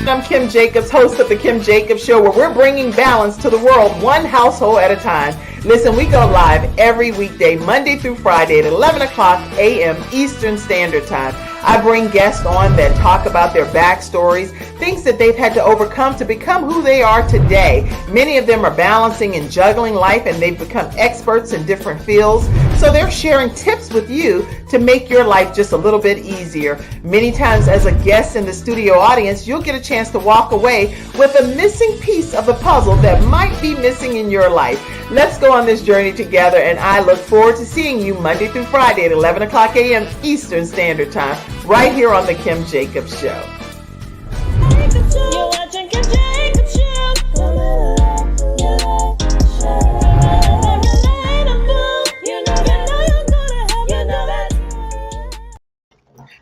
I'm Kim Jacobs, host of The Kim Jacobs Show, where we're bringing balance to the world, one household at a time. Listen, we go live every weekday, Monday through Friday at 11 o'clock a.m. Eastern Standard Time. I bring guests on that talk about their backstories, things that they've had to overcome to become who they are today. Many of them are balancing and juggling life, and they've become experts in different fields. So they're sharing tips with you to make your life just a little bit easier. Many times as a guest in the studio audience, you'll get a chance to walk away with a missing piece of the puzzle that might be missing in your life. Let's go on this journey together, and I look forward to seeing you Monday through Friday at 11 o'clock a.m. Eastern Standard Time, right here on The Kim Jacobs Show. You're watching Kim Jacobs Show.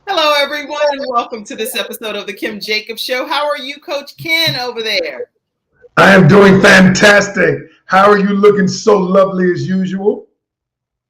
Hello, everyone, and welcome to this episode of The Kim Jacobs Show. How are you, Coach Ken, over there? I am doing fantastic. How are you looking so lovely as usual?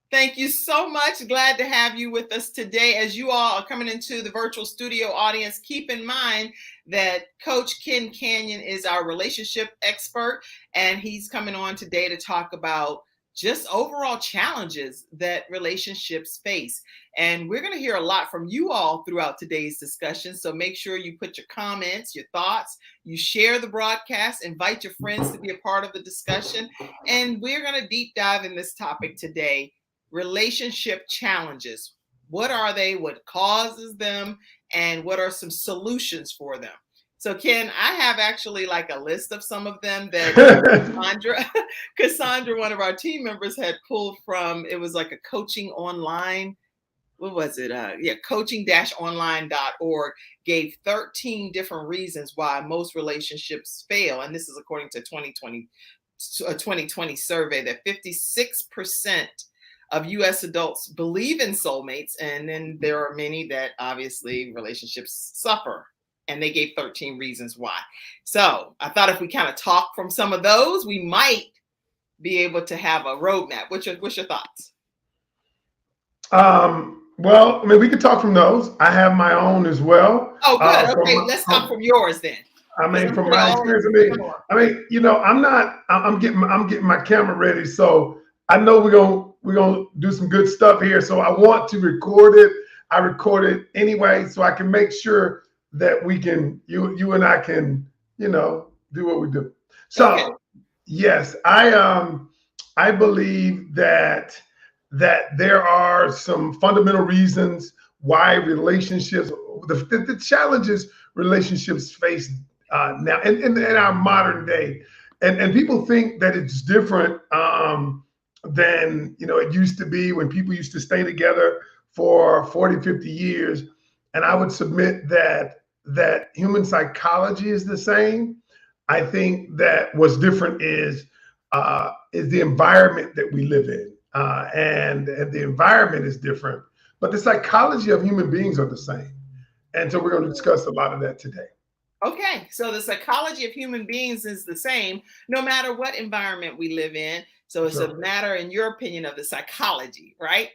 Thank you so much. Glad to have you with us today. As you all are coming into the virtual studio audience, keep in mind that Coach Ken Canyon is our relationship expert, and he's coming on today to talk about just overall challenges that relationships face. And we're going to hear a lot from you all throughout today's discussion. So make sure you put your comments, your thoughts, you share the broadcast, invite your friends to be a part of the discussion. And we're going to deep dive in this topic today. Relationship challenges. What are they? What causes them? And what are some solutions for them? So Ken, I have actually like a list of some of them that Cassandra, one of our team members, had pulled from. It was like a coaching online. What was it? Coaching-online.org gave 13 different reasons why most relationships fail. And this is according to a 2020 survey that 56% of U.S. adults believe in soulmates. And then there are many that obviously relationships suffer. And they gave 13 reasons why. So I thought if we kind of talk from some of those, we might be able to have a roadmap. What's your thoughts? Well, I mean, we could talk from those. I have my own as well. Oh, good. Okay, let's talk from yours then. I mean, from my experience, I'm getting my camera ready, so I know we're gonna do some good stuff here. So I want to record it. I record it anyway, so I can make sure that we can, you and I can, do what we do. So okay. Yes, I believe that there are some fundamental reasons why relationships, the challenges relationships face now in our modern day, and people think that it's different than it used to be when people used to stay together for 40, 50 years. And I would submit that human psychology is the same. I think that what's different is the environment that we live in, and the environment is different, but the psychology of human beings are the same. And so we're going to discuss a lot of that today. Okay, so the psychology of human beings is the same no matter what environment we live in. So it's a matter, in your opinion, of the psychology, right?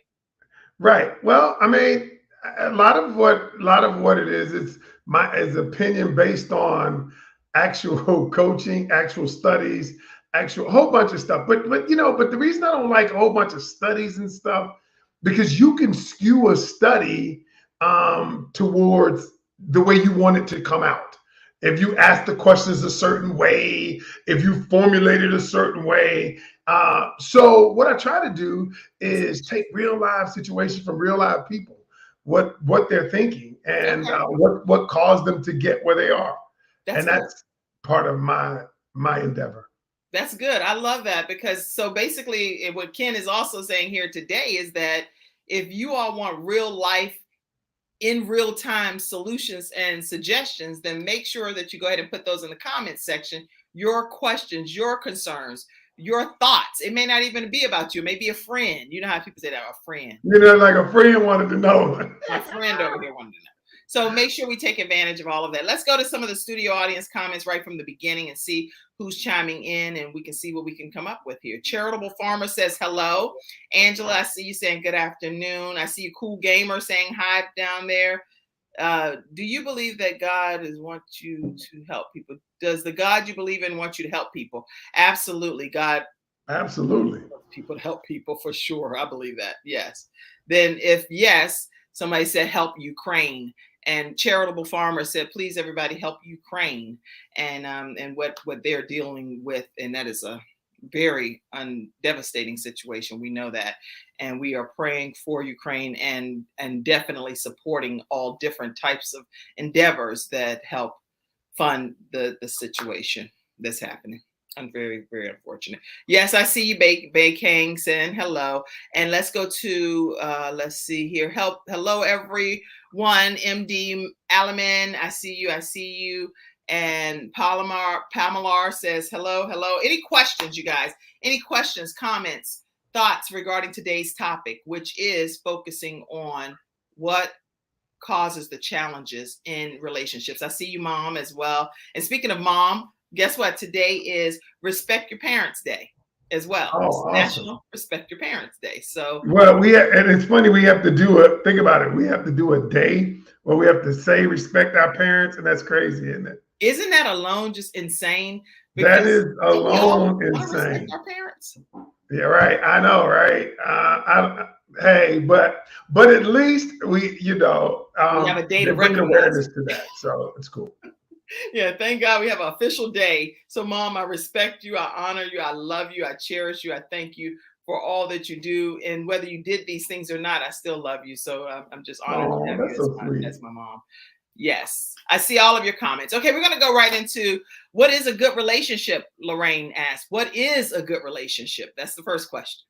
Right. Well, I mean, a lot of what it is my opinion based on actual coaching, actual studies, a whole bunch of stuff. But the reason I don't like a whole bunch of studies and stuff, because you can skew a study towards the way you want it to come out. If you ask the questions a certain way, if you formulate it a certain way. So what I try to do is take real life situations from real life people, what they're thinking, and what caused them to get where they are. That's part of my endeavor. That's good. I love that, because so basically what Ken is also saying here today is that if you all want real life, in real time solutions and suggestions, then make sure that you go ahead and put those in the comments section. Your questions, your concerns, your thoughts. It may not even be about you. It may be a friend. You know how people say that, a friend. Like a friend wanted to know. My friend over here wanted to know. So make sure we take advantage of all of that. Let's go to some of the studio audience comments right from the beginning and see who's chiming in, and we can see what we can come up with here. Charitable Farmer says hello. Angela, I see you saying good afternoon. I see you, Cool Gamer, saying hi down there. Do you believe that God wants you to help people? Does the God you believe in want you to help people? Absolutely. God Absolutely. wants people to help people for sure. I believe that. Yes. Then if yes, somebody said help Ukraine. And Charitable Farmer said, please, everybody, help Ukraine and what they're dealing with. And that is a very devastating situation. We know that. And we are praying for Ukraine and definitely supporting all different types of endeavors that help fund the situation that's happening. I'm very, very unfortunate. Yes, I see you, Bay King, saying hello. And let's go to, let's see here. Hello, everyone. MD Alaman, I see you. I see you. And Pamalar says hello, hello. Any questions, you guys? Any questions, comments, thoughts regarding today's topic, which is focusing on what causes the challenges in relationships. I see you, Mom, as well. And speaking of Mom, guess what? Today is Respect Your Parents Day as well. Oh, It's awesome. National Respect Your Parents Day. So, well, and it's funny, we have to do it. Think about it. We have to do a day where we have to say respect our parents, and that's crazy, isn't it? isn't that alone just insane? That is don't we all alone want to respect insane. our parents? Yeah, right. I know, right? Hey, but at least we, We have a day to they bring recognize. awareness to that, so it's cool. Yeah, thank God we have an official day. So, Mom, I respect you, I honor you, I love you, I cherish you, I thank you for all that you do. And whether you did these things or not, I still love you. So I'm just honored to have That's you so sweet. as my mom. Yes, I see all of your comments. Okay, we're going to go right into what is a good relationship, Lorraine asked. What is a good relationship? That's the first question.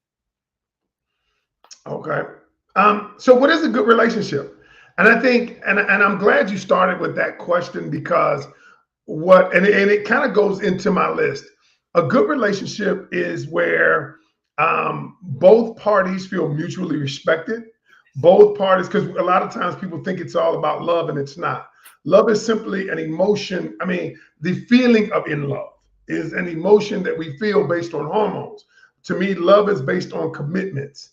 Okay. So what is a good relationship? And I think, and I'm glad you started with that question because and it kind of goes into my list. A good relationship is where both parties feel mutually respected. Both parties, because a lot of times people think it's all about love and it's not. Love is simply an emotion. I mean, the feeling of in love is an emotion that we feel based on hormones. To me, love is based on commitments.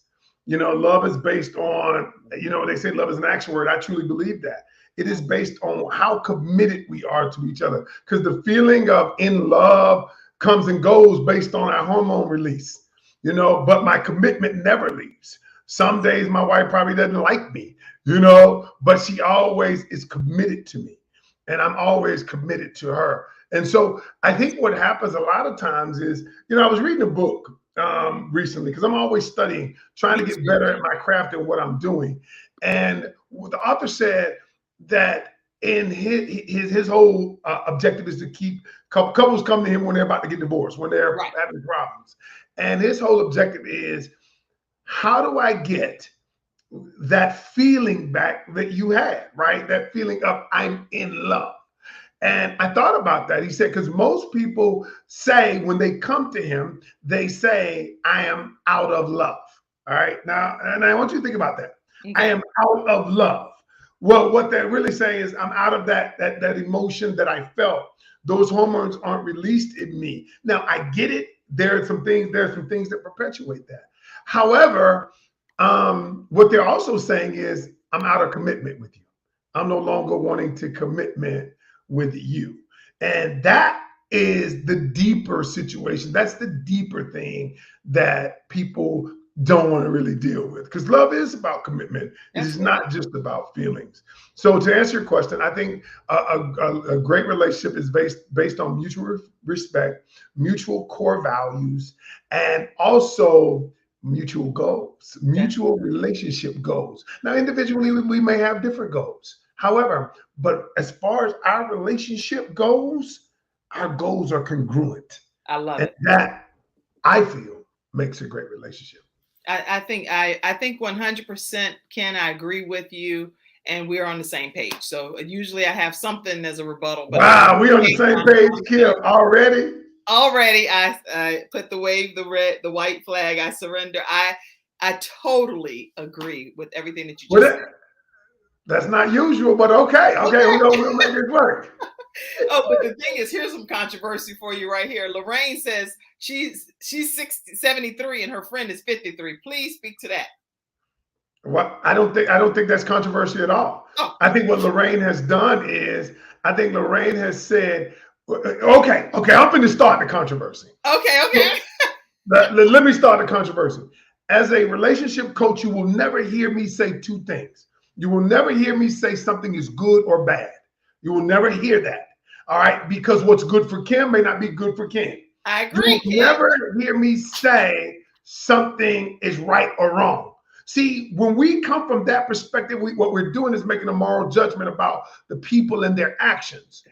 Love is based on, they say love is an action word. I truly believe that. It is based on how committed we are to each other. Because the feeling of in love comes and goes based on our hormone release, but my commitment never leaves. Some days my wife probably doesn't like me, but she always is committed to me. And I'm always committed to her. And so I think what happens a lot of times is, I was reading a book recently because I'm always studying, trying to get better at my craft and what I'm doing. And the author said that in his whole objective is to keep couples come to him when they're about to get divorced, when they're having problems. And his whole objective is, how do I get that feeling back that you had, right? That feeling of I'm in love. And I thought about that. He said, because most people say when they come to him, they say, I am out of love. All right. Now, and I want you to think about that. Okay. I am out of love. Well, what they're really saying is I'm out of that emotion that I felt. Those hormones aren't released in me. Now, I get it. There are some things that perpetuate that. However, what they're also saying is I'm out of commitment with you. I'm no longer wanting to commitment with you. And that is the deeper situation. That's the deeper thing that people don't want to really deal with, because love is about commitment. It is not just about feelings. So to answer your question, I think a great relationship is based on mutual respect, mutual core values, and also mutual goals, mutual relationship goals. Now, individually, we may have different goals. However, but as far as our relationship goes, our goals are congruent. I love it. That, I feel, makes a great relationship. I think 100%, Ken, I agree with you, and we're on the same page. So usually I have something as a rebuttal. But wow, we're on the same page, Kim, already? Already, I put the wave, the white flag. I surrender. I totally agree with everything that you just said. That's not usual, but okay, we'll make it work. Oh, but the thing is, here's some controversy for you right here. Lorraine says she's 73 and her friend is 53. Please speak to that. What I don't think that's controversial at all. Oh, I think what Lorraine has done is I think Lorraine has said, okay, I'm going to start the controversy. okay. Let me start the controversy. As a relationship coach, you will never hear me say two things. You will never hear me say something is good or bad. You will never hear that. All right, because what's good for Kim may not be good for Kim. I You agree, will Kim. never hear me say something is right or wrong. See, when we come from that perspective, what we're doing is making a moral judgment about the people and their actions.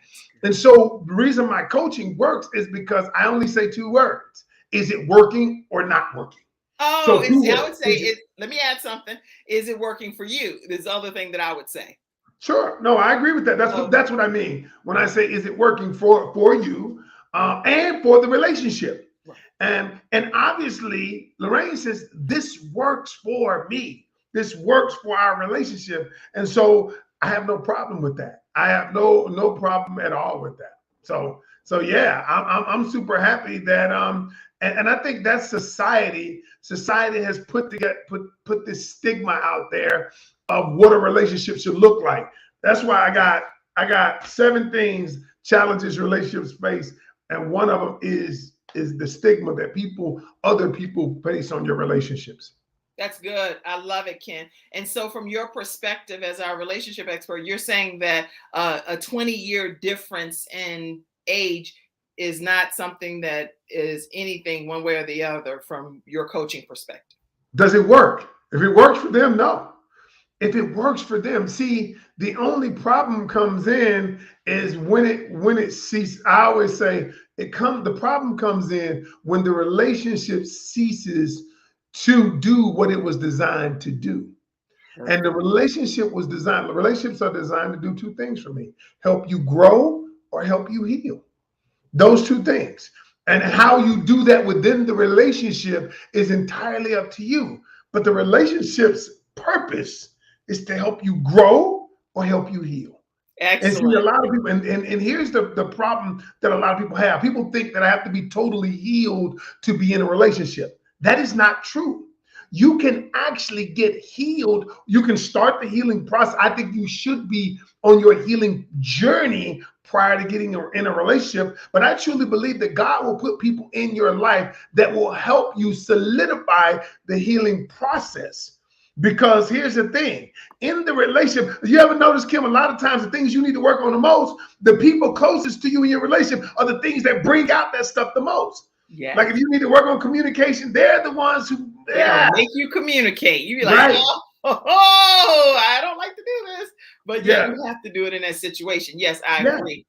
And so the reason my coaching works is because I only say two words. Is it working or not working? Oh, So and two see, I words. would say, let me add something. Is it working for you? This other thing that I would say. Sure. No, I agree with that. That's what I mean when I say, is it working for you and for the relationship? Right. And obviously, Lorraine says this works for me. This works for our relationship, and so I have no problem with that. I have no problem at all with that. So yeah, I'm super happy that and I think that society has put this stigma out there of what a relationship should look like. That's why I got 7 things challenges relationships face, and one of them is the stigma that other people place on your relationships. That's good. I love it, Ken. And so, from your perspective as our relationship expert, you're saying that a 20-year difference in age is not something that is anything one way or the other from your coaching perspective. Does it work? If it works for them, no. If it works for them, see, the only problem comes in is when it ceases. I always say the problem comes in when the relationship ceases to do what it was designed to do. And the relationships are designed to do 2 things for me: help you grow or help you heal. Those 2 things. And how you do that within the relationship is entirely up to you. But the relationship's purpose is to help you grow or help you heal. Excellent. And see, a lot of people, and here's the problem that a lot of people have. People think that I have to be totally healed to be in a relationship. That is not true. You can actually get healed. You can start the healing process. I think you should be on your healing journey prior to getting in a relationship. But I truly believe that God will put people in your life that will help you solidify the healing process. Because here's the thing, in the relationship, you ever notice, Kim, a lot of times the things you need to work on the most, the people closest to you in your relationship are the things that bring out that stuff the most. Yeah. Like if you need to work on communication, they're the ones who make you communicate. You be like, right. I don't like to do this. But yeah, you have to do it in that situation. Yes, I agree.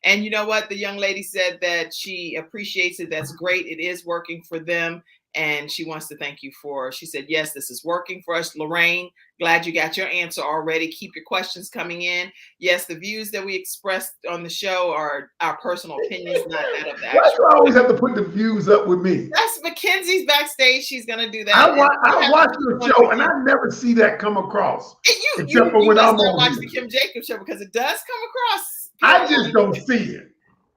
And you know what? The young lady said that she appreciates it. That's great. It is working for them. And she wants to thank you she said, yes, this is working for us. Lorraine, glad you got your answer already. Keep your questions coming in. Yes, the views that we expressed on the show are our personal opinions, not that of the actual. Why do I always have to put the views up with me? That's Mackenzie's backstage. She's going to do that. I watch the show and I never see that come across. You must not watch the Kim Jacobs show because it does come across. I just don't see it.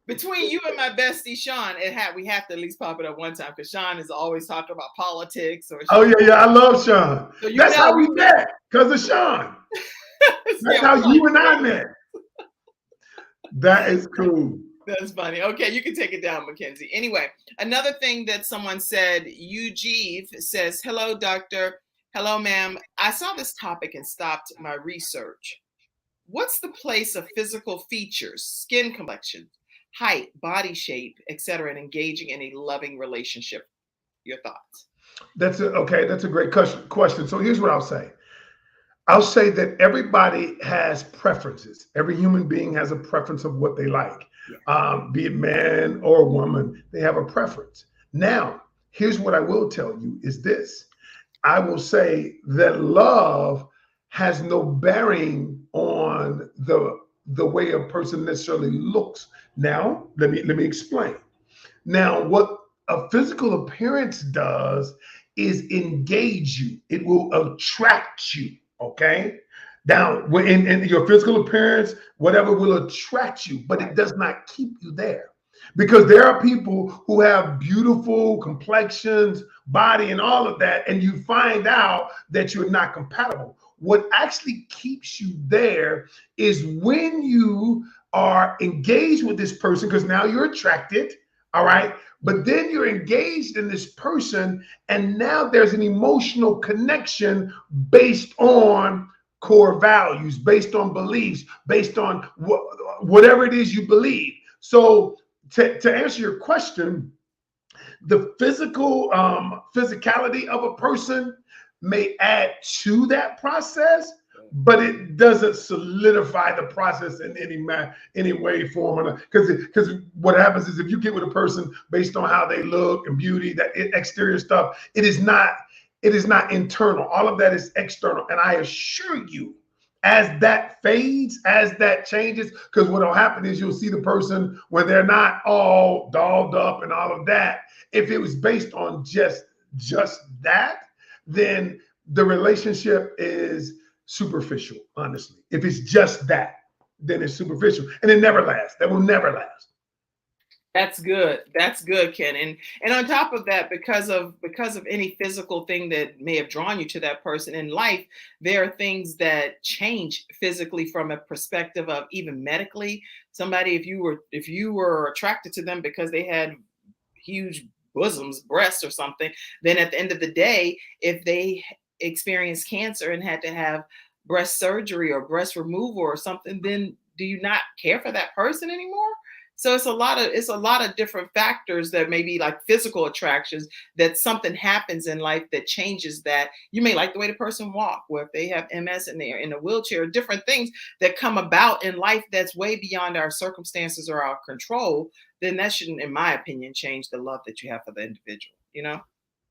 Between you and my bestie Sean, we have to at least pop it up one time because Sean is always talking about politics. Oh yeah, I love Sean. So that's how we met, because of Sean. That's how you and I met. That is cool. That's funny. Okay, you can take it down, Mackenzie. Anyway, another thing that someone said, Eugene says, hello, doctor. Hello, ma'am. I saw this topic and stopped my research. What's the place of physical features, skin complexion, height, body shape, etc., and engaging in a loving relationship? Your thoughts? That's a great question. So here's what I'll say. I'll say that everybody has preferences. Every human being has a preference of what they like. Be it man or woman, they have a preference. Now, here's what I will tell you is this. I will say that love has no bearing on the way a person necessarily looks. Now, let me explain. Now, what a physical appearance does is engage you. It will attract you, okay? Now, in your physical appearance, whatever will attract you, but it does not keep you there. Because there are people who have beautiful complexions, body, and all of that, and you find out that you're not compatible. What actually keeps you there is when you are engaged with this person, because now you're attracted, all right? But then you're engaged in this person, and now there's an emotional connection based on core values, based on beliefs, based on whatever it is you believe. So to answer your question, the physicality of a person may add to that process, but it doesn't solidify the process in any way, form, or because what happens is if you get with a person based on how they look and beauty, that exterior stuff, it is not internal. All of that is external. And I assure you, as that fades, as that changes, because what will happen is you'll see the person when they're not all dolled up and all of that. If it was based on just that, then the relationship is superficial, honestly. If it's just that, then it's superficial. And it never lasts. That will never last. That's good. That's good, Ken. And on top of that, because of any physical thing that may have drawn you to that person in life, there are things that change physically from a perspective of even medically. Somebody, if you were attracted to them because they had huge bosoms, breasts or something, then at the end of the day, if they experienced cancer and had to have breast surgery or breast removal or something, then do you not care for that person anymore? So it's a lot of different factors that may be like physical attractions, that something happens in life that changes that. You may like the way the person walk, or if they have MS and they're in a wheelchair, different things that come about in life that's way beyond our circumstances or our control, then that shouldn't, in my opinion, change the love that you have for the individual, you know?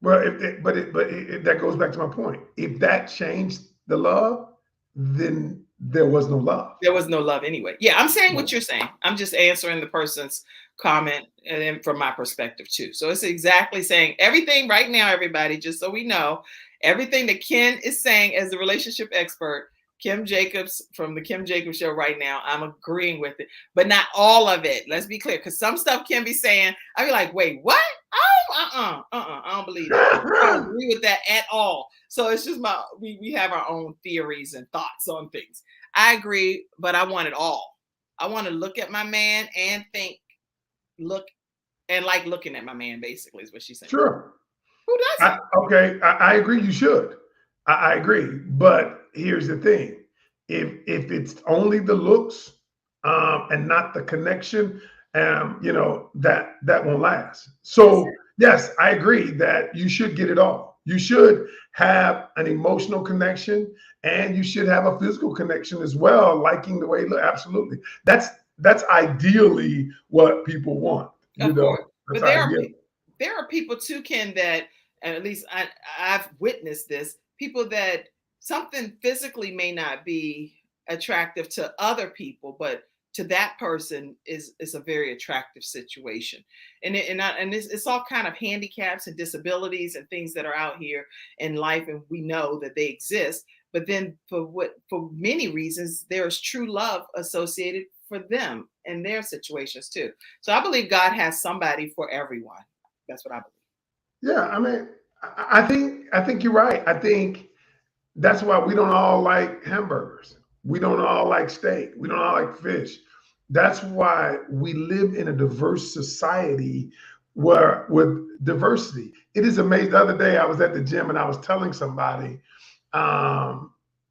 Well, that goes back to my point. If that changed the love, then there was no love. There was no love anyway. Yeah, I'm saying what you're saying. I'm just answering the person's comment, and then from my perspective too. So it's exactly saying everything right now, everybody, just so we know, everything that Ken is saying as the relationship expert, Kim Jacobs from the Kim Jacobs Show right now, I'm agreeing with it, but not all of it. Let's be clear, because some stuff Kim be saying, I'd be like, wait, what? Oh, I don't believe it. I don't agree with that at all. So it's just we have our own theories and thoughts on things. I agree, but I want it all. I want to look at my man and look and like looking at my man, basically, is what she's saying. Sure. Who doesn't? I agree. You should. I agree. But here's the thing. If it's only the looks and not the connection, that won't last. So yes, I agree that you should get it all. You should have an emotional connection, and you should have a physical connection as well, liking the way you look. Absolutely. That's ideally what people want. Of course. But there are people too, Ken, that, and at least I've witnessed this, people that something physically may not be attractive to other people, but to that person is a very attractive situation. And it's all kind of handicaps and disabilities and things that are out here in life, and we know that they exist. But then for many reasons, there is true love associated for them and their situations too. So I believe God has somebody for everyone. That's what I believe. Yeah, I mean, I think you're right. I think that's why we don't all like hamburgers. We don't all like steak. We don't all like fish. That's why we live in a diverse society with diversity. It is amazing. The other day I was at the gym and I was telling somebody, I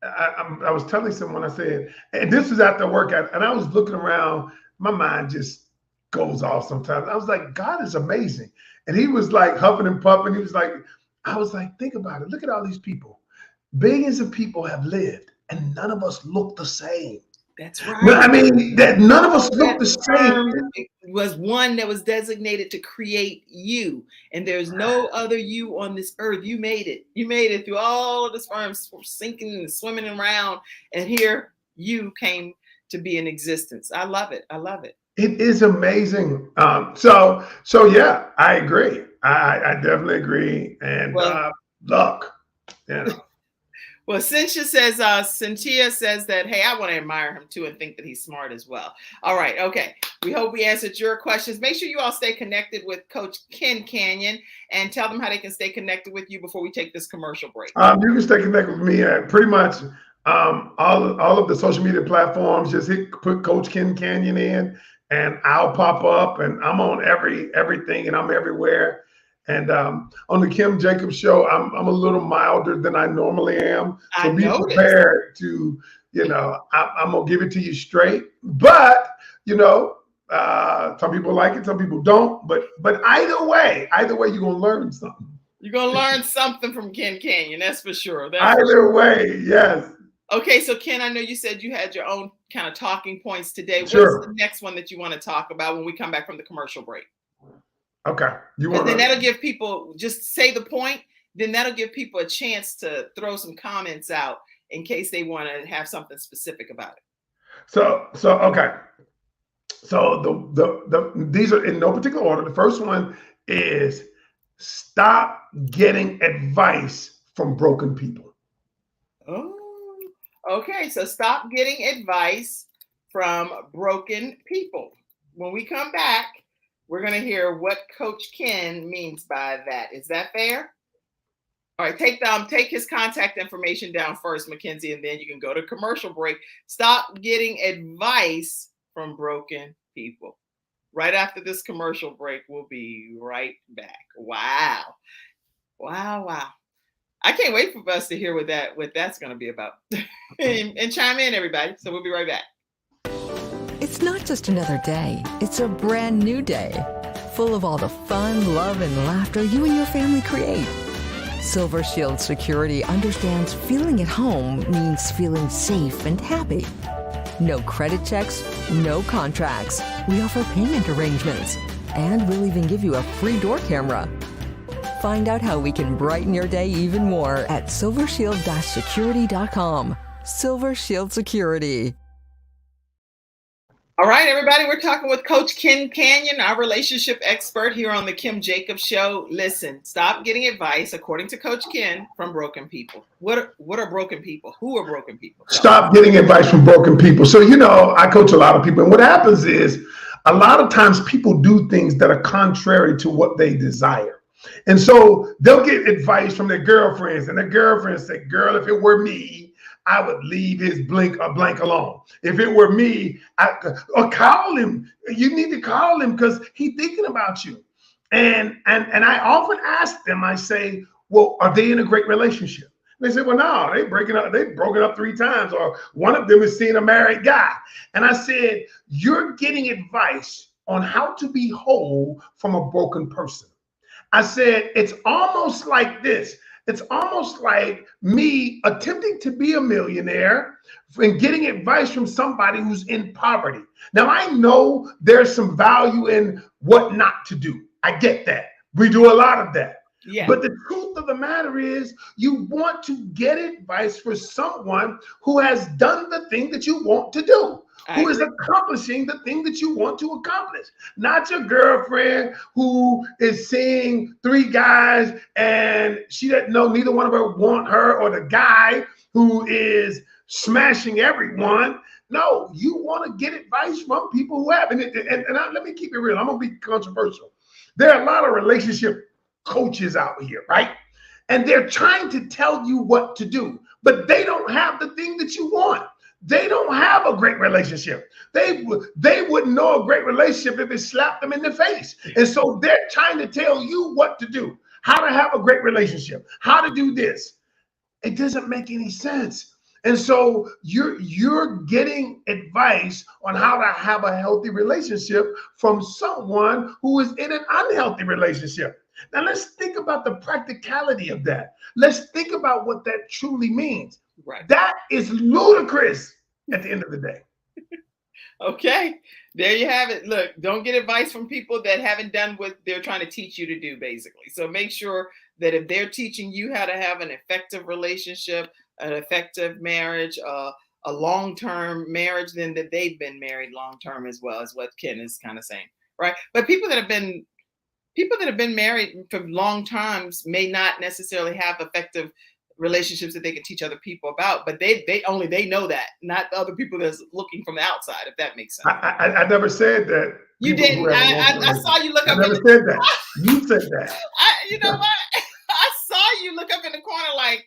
was telling someone, I said, and this was after workout, and I was looking around, my mind just goes off sometimes. I was like, God is amazing. And he was like huffing and puffing. He was like, I was like, think about it. Look at all these people. Billions of people have lived, and none of us look the same. That's right. But I mean, that none of us look the same. It was one that was designated to create you, and there's no other you on this earth. You made it. You made it through all of the sperms sinking and swimming around, and here you came to be in existence. I love it. I love it. It is amazing. So yeah, I agree. I definitely agree. And luck. Well, Cynthia says that, hey, I want to admire him too and think that he's smart as well. All right. Okay. We hope we answered your questions. Make sure you all stay connected with Coach Ken Canyon and tell them how they can stay connected with you before we take this commercial break. You can stay connected with me at pretty much all of the social media platforms. Just put Coach Ken Canyon in and I'll pop up, and I'm on everything and I'm everywhere. And on the Kim Jacobs show, I'm a little milder than I normally am. So be prepared to, I'm going to give it to you straight. But, some people like it, some people don't. But either way, you're going to learn something. You're going to learn something from Ken Canyon. That's for sure. Either way, yes. Okay, so Ken, I know you said you had your own kind of talking points today. Sure. What's the next one that you want to talk about when we come back from the commercial break? Okay. Then that'll give people, just say the point, then that'll give people a chance to throw some comments out in case they want to have something specific about it. So okay. So these are in no particular order. The first one is stop getting advice from broken people. Oh, okay. So stop getting advice from broken people. When we come back, we're going to hear what Coach Ken means by that. Is that fair? All right, take his contact information down first, Mackenzie, and then you can go to commercial break. Stop getting advice from broken people. Right after this commercial break, we'll be right back. Wow. I can't wait for us to hear what that's going to be about. and chime in, everybody. So we'll be right back. It's not just another day. It's a brand new day, full of all the fun, love, and laughter you and your family create. Silver Shield Security understands feeling at home means feeling safe and happy. No credit checks, no contracts. We offer payment arrangements, and we'll even give you a free door camera. Find out how we can brighten your day even more at silvershield-security.com. Silver Shield Security. All right, everybody, we're talking with Coach Ken Canyon, our relationship expert here on the Kim Jacobs Show. Listen, stop getting advice, according to Coach Ken, from broken people. What are broken people? Who are broken people? Stop getting advice from broken people. So, I coach a lot of people, and what happens is a lot of times people do things that are contrary to what they desire. And so they'll get advice from their girlfriends, and their girlfriends say, girl, if it were me, I would leave his blank alone. If it were me, or call him. You need to call him because he's thinking about you. And I often ask them, I say, well, are they in a great relationship? And they say, well, no, they've broken up 3 times, or one of them is seeing a married guy. And I said, you're getting advice on how to be whole from a broken person. I said, it's almost like this. It's almost like me attempting to be a millionaire and getting advice from somebody who's in poverty. Now, I know there's some value in what not to do. I get that. We do a lot of that. Yeah. But the truth of the matter is you want to get advice for someone who has done the thing that you want to do. Who is accomplishing the thing that you want to accomplish, not your girlfriend who is seeing 3 guys and she doesn't know neither one of them want her, or the guy who is smashing everyone. No, you want to get advice from people who have, and let me keep it real. I'm going to be controversial. There are a lot of relationship coaches out here, right? And they're trying to tell you what to do, but they don't have the thing that you want. They don't have a great relationship. They wouldn't know a great relationship if it slapped them in the face. And so they're trying to tell you what to do, how to have a great relationship, how to do this. It doesn't make any sense. And so you're getting advice on how to have a healthy relationship from someone who is in an unhealthy relationship. Now let's think about the practicality of that. Let's think about what that truly means. Right. That is ludicrous at the end of the day. Okay, there you have it. Look, don't get advice from people that haven't done what they're trying to teach you to do, basically. So make sure that if they're teaching you how to have an effective relationship, an effective marriage, a long-term marriage, then that they've been married long-term as well, is what Ken is kind of saying, right? But people that have been married for long times may not necessarily have effective relationships that they can teach other people about, but they know that, not the other people that's looking from the outside, if that makes sense. I never said that. You didn't. I saw you look I up. never said that. You said that. You know what? I saw you look up in the corner like,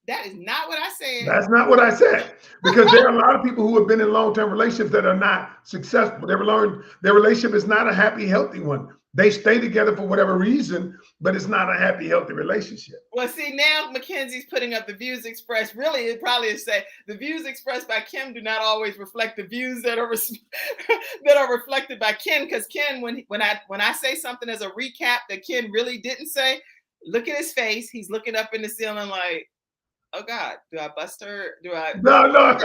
that is not what I said. That's not what I said. Because there are a lot of people who have been in long-term relationships that are not successful. Their relationship is not a happy, healthy one. They stay together for whatever reason, but it's not a happy, healthy relationship. Well, see, now Mackenzie's putting up the views expressed. Really, it probably is say the views expressed by Kim do not always reflect the views that are that are reflected by Ken. Because Ken, when I say something as a recap that Ken really didn't say, look at his face. He's looking up in the ceiling like, oh God, do I bust her? Do I? No.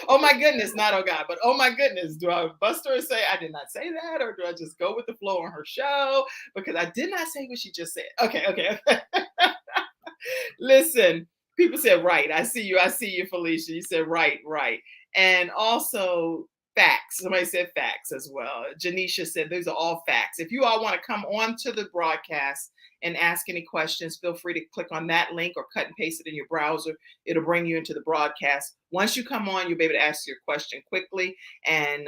Oh my goodness, not oh God, but oh my goodness, do I bust her and say I did not say that, or do I just go with the flow on her show because I did not say what she just said? Okay. Listen, people said right. I see you, Felicia. You said right, and also facts. Somebody said facts as well. Janisha said those are all facts. If you all want to come on to the broadcast and ask any questions, feel free to click on that link or cut and paste it in your browser. It'll bring you into the broadcast. Once you come on, you'll be able to ask your question quickly, and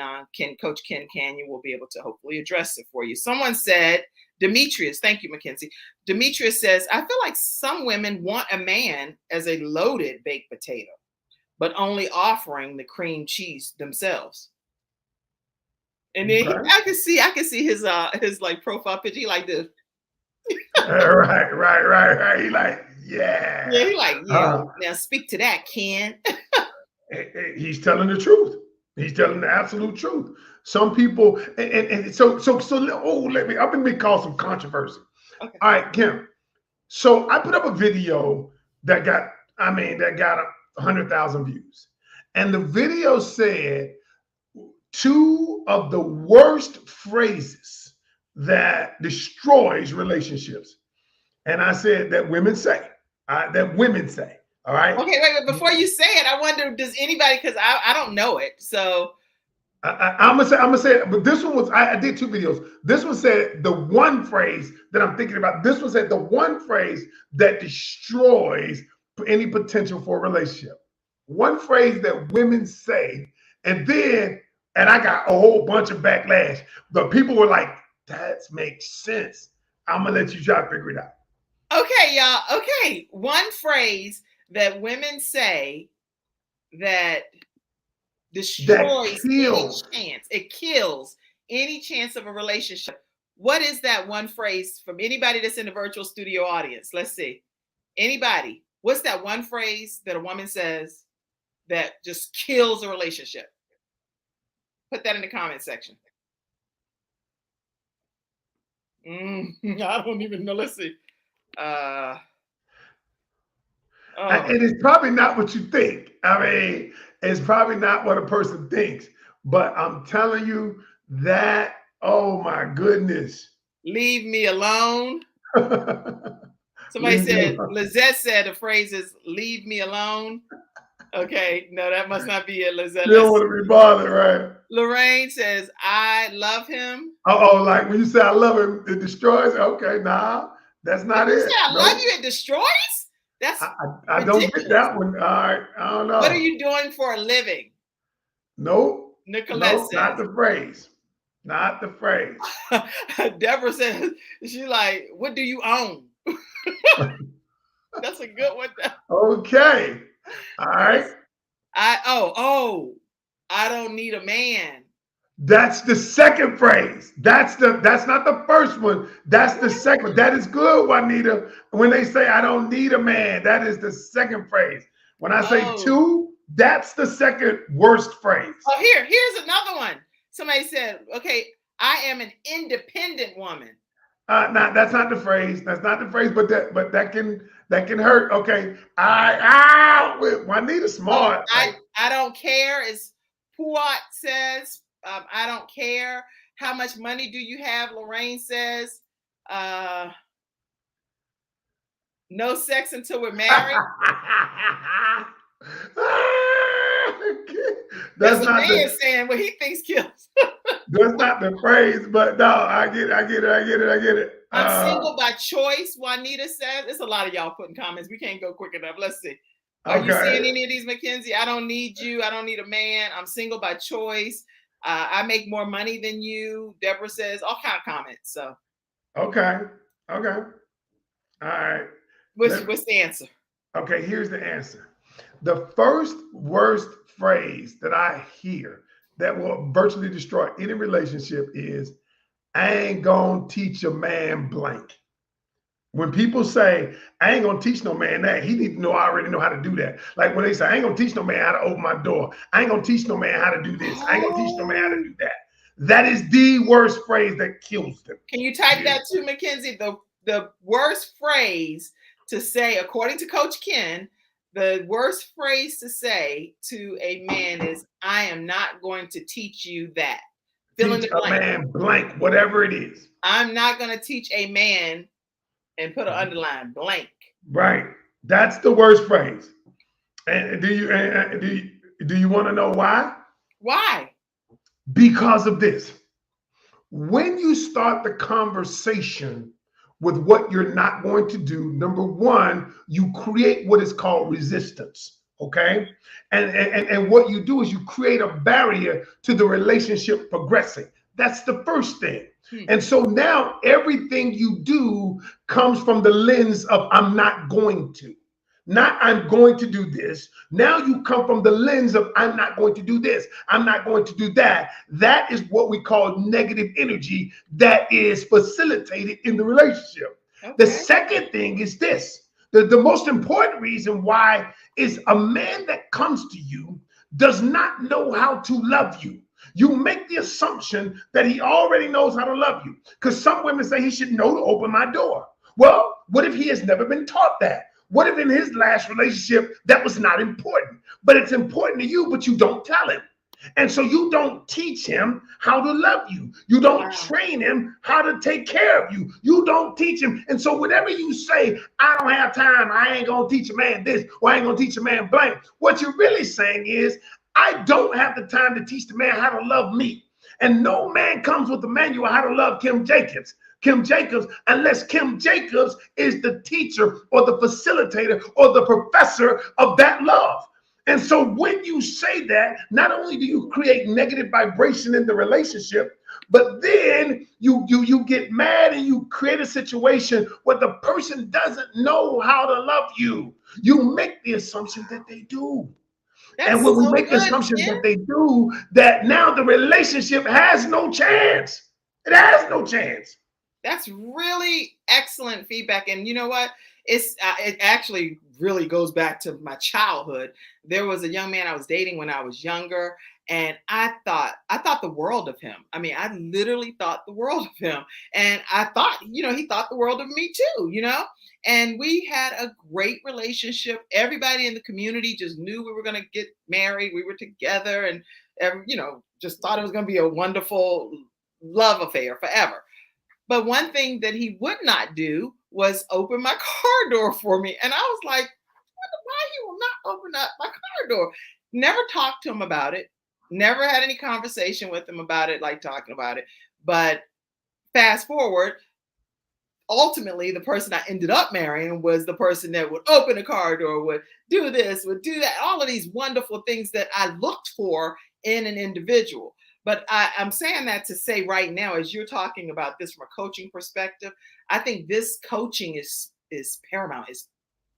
Coach Ken Canyon will be able to hopefully address it for you. Someone said, Demetrius, thank you, Mackenzie. Demetrius says, I feel like some women want a man as a loaded baked potato, but only offering the cream cheese themselves. And then I can see his like profile picture. He like this. Right. He like, yeah. Yeah, he like, yeah. Now speak to that, Ken. He's telling the truth. He's telling the absolute truth. Some people, and so let me cause some controversy. Okay. All right, Kim. So I put up a video that got 100,000 views, and the video said 2 of the worst phrases that destroys relationships. And I said that women say, all right. Okay, wait, before you say it, I wonder, does anybody, because I don't know it. So I'm gonna say it, but this one was, I did 2 videos. This one said the one phrase that I'm thinking about. This one said the one phrase that destroys any potential for a relationship. One phrase that women say, and I got a whole bunch of backlash. But people were like, that makes sense. I'm gonna let you try to figure it out. Okay, y'all. Okay, one phrase that women say that destroys any chance. It kills any chance of a relationship. What is that one phrase from anybody that's in the virtual studio audience? Let's see. Anybody? What's that one phrase that a woman says that just kills a relationship? Put that in the comment section. I don't even know. Let's see. And it's probably not what you think. I mean, it's probably not what a person thinks. But I'm telling you that, oh my goodness. Leave me alone. Somebody said, Lizette said the phrase is leave me alone. Okay, no, that must not be it, Lizette. You don't want to be bothered, right? Lorraine says, I love him. Oh, like when you say I love him, it destroys? Okay, nah, that's not it. You say I love you, it destroys? That's I don't get that one. All right, I don't know. What are you doing for a living? Nope. Nicolette says. Not the phrase. Not the phrase. Deborah says, she's like, what do you own? That's a good one. Okay. All right. I don't need a man. That's the second phrase. That's not the first one. That's the second. That is good, Juanita. When they say I don't need a man, that is the second phrase. When I say 2, that's the second worst phrase. Oh, here's another one. Somebody said, okay, I am an independent woman. No, that's not the phrase. That's not the phrase, but that can hurt. Okay. Juanita smart. I don't care, as Puat says. I don't care. How much money do you have? Lorraine says. No sex until we're married. That's That's a not man the saying what he thinks kills. that's not the phrase, but no, I get it, I get it, I get it, I get it. I'm single by choice, Juanita says. It's a lot of y'all putting comments. We can't go quick enough. Let's see. Are you Okay. seeing any of these, Mackenzie? I don't need you. I don't need a man. I'm single by choice. I make more money than you. Deborah says all kind of comments. So Okay. Okay. All right. what's the answer? Okay, here's the answer. The first worst phrase that I hear that will virtually destroy any relationship is, I ain't gonna teach a man blank. When people say, I ain't gonna teach no man that, he need to know I already know how to do that. Like when they say, I ain't gonna teach no man how to open my door. I ain't gonna teach no man how to do this. I ain't gonna teach no man how to do that. That is the worst phrase that kills them. Can you type that too, Mackenzie? The worst phrase to say, according to Coach Ken, the worst phrase to say to a man is, I am not going to teach you that. Fill in the Teach a blank. man blank, whatever it is. I'm not going to teach a man, and put an underline, blank. Right. That's the worst phrase. And do you want to know why? Why? Because of this. When you start the conversation with what you're not going to do, number one, you create what is called resistance. Okay. And what you do is you create a barrier to the relationship progressing. That's the first thing. And so now everything you do comes from the lens of I'm not going to. Not I'm going to do this. Now you come from the lens of I'm not going to do this. I'm not going to do that. That is what we call negative energy that is facilitated in the relationship. Okay. The second thing is this. The most important reason why is a man that comes to you does not know how to love you. You make the assumption that he already knows how to love you, because some women say he should know to open my door. Well, what if he has never been taught that? What if in his last relationship that was not important, but it's important to you, but you don't tell him? And so you don't teach him how to love you. You don't train him how to take care of you. You don't teach him. And so whenever you say, I don't have time, I ain't going to teach a man this, or I ain't going to teach a man blank, what you're really saying is, I don't have the time to teach the man how to love me. And no man comes with the manual how to love Kim Jacobs, unless Kim Jacobs is the teacher or the facilitator or the professor of that love. And so when you say that, not only do you create negative vibration in the relationship, but then you get mad and you create a situation where the person doesn't know how to love you. You make the assumption that they do. And when we make the assumption that they do, that now the relationship has no chance. It has no chance. That's really excellent feedback. And you know what? It actually really goes back to my childhood. There was a young man I was dating when I was younger, and I thought the world of him. I mean, I literally thought the world of him. And I thought, he thought the world of me too, And we had a great relationship. Everybody in the community just knew we were going to get married. We were together and, just thought it was going to be a wonderful love affair forever. But one thing that he would not do was open my car door for me. And I was like, why he will not open up my car door? Never talked to him about it. Never had any conversation with him about it, like talking about it. But fast forward, ultimately, the person I ended up marrying was the person that would open a car door, would do this, would do that, all of these wonderful things that I looked for in an individual. But I'm saying that to say right now, as you're talking about this from a coaching perspective, I think this coaching is paramount, is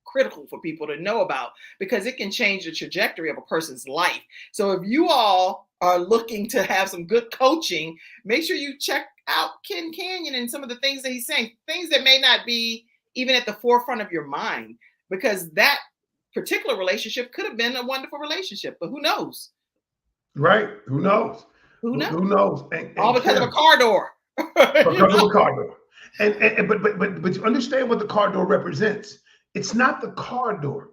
critical for people to know about, because it can change the trajectory of a person's life. So if you all are looking to have some good coaching, make sure you check out Ken Canyon and some of the things that he's saying, things that may not be even at the forefront of your mind, because that particular relationship could have been a wonderful relationship, but who knows? Right. Who knows? Who knows? Who knows? And all because of a car door. Because of a car door. But you understand what the car door represents. It's not the car door.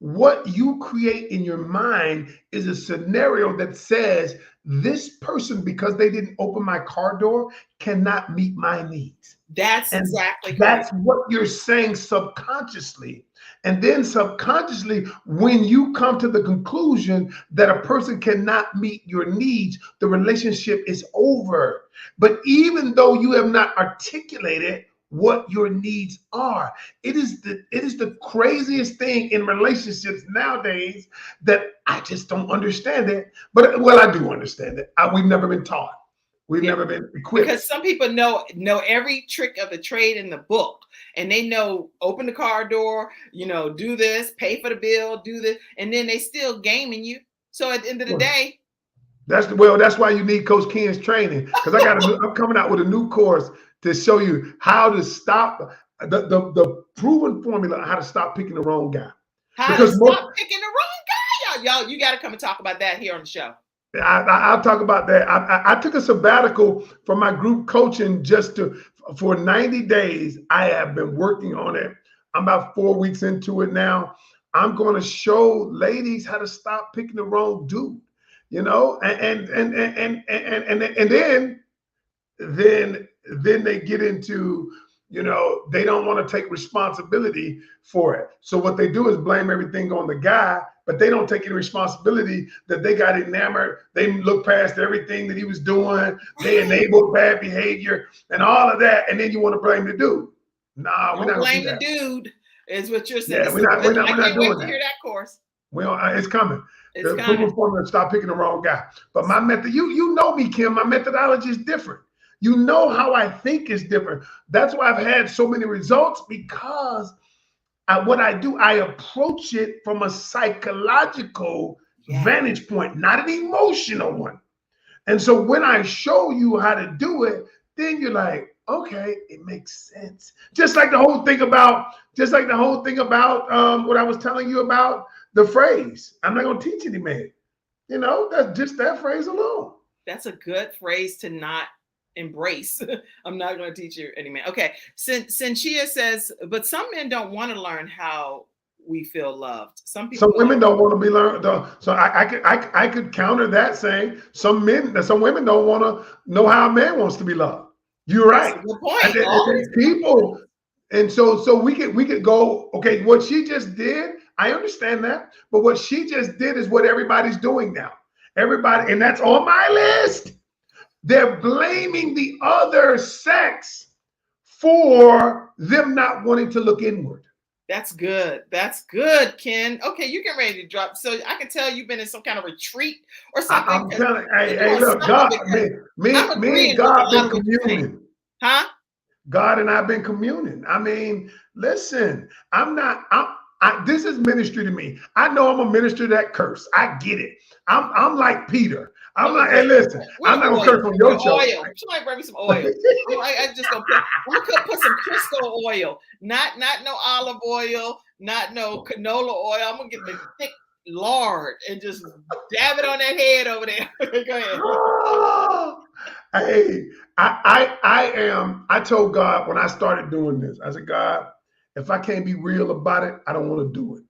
What you create in your mind is a scenario that says, this person, because they didn't open my car door, cannot meet my needs. That's And exactly that's correct. what you're saying subconsciously. And then subconsciously, when you come to the conclusion that a person cannot meet your needs, the relationship is over. But even though you have not articulated what your needs are, it is the craziest thing in relationships nowadays that I just don't understand it. But well, I do understand it. We've never been taught. We've never been equipped. Because some people know every trick of the trade in the book, and they know open the car door, do this, pay for the bill, do this, and then they still gaming you. So at the end of the day, that's why you need Coach Ken's training, because I'm coming out with a new course to show you how to stop the proven formula on how to stop picking the wrong guy. Stop picking the wrong guy, y'all. You got to come and talk about that here on the show. I'll talk about that. I took a sabbatical from my group coaching for 90 days. I have been working on it. I'm about 4 weeks into it now. I'm going to show ladies how to stop picking the wrong dude, and then they get into, they don't want to take responsibility for it. So what they do is blame everything on the guy, but they don't take any responsibility that they got enamored. They look past everything that he was doing. They enabled bad behavior and all of that. And then you want to blame the dude. Nah, we're not blame the dude is what you're saying. Yeah, we're not doing that. I can't wait to hear that course. It's coming. It's the coming. proven formula, stop picking the wrong guy. But my method, you know me, Kim, my methodology is different. You know how I think is different. That's why I've had so many results, because what I do, I approach it from a psychological vantage point, not an emotional one. And so when I show you how to do it, then you're like, okay, it makes sense. Just like the whole thing about what I was telling you about the phrase. I'm not going to teach any man. That's just that phrase alone. That's a good phrase to not embrace. I'm not going to teach you any man. Okay. Sinchia says, but some men don't want to learn how we feel loved. Some women don't want to be learned. So I could counter that saying some women don't want to know how a man wants to be loved. You're right. That's a good point. And so we could go, okay, what she just did, I understand that, but what she just did is what everybody's doing now. Everybody, and that's on my list. They're blaming the other sex for them not wanting to look inward. That's good. That's good, Ken. Okay, you get ready to drop. So I can tell you've been in some kind of retreat or something. I'm telling you, hey, look, God, me and God been communing. Huh? God and I've been communing. I mean, listen, this is ministry to me. I know I'm a minister that curse. I get it. I'm like Peter. I'm like, hey, listen, I'm not gonna curse on your show. Somebody bring me some oil. I just gonna put some crystal oil, not no olive oil, not no canola oil. I'm gonna get the thick lard and just dab it on that head over there. Go ahead. Hey, I told God when I started doing this, I said, God, if I can't be real about it, I don't want to do it.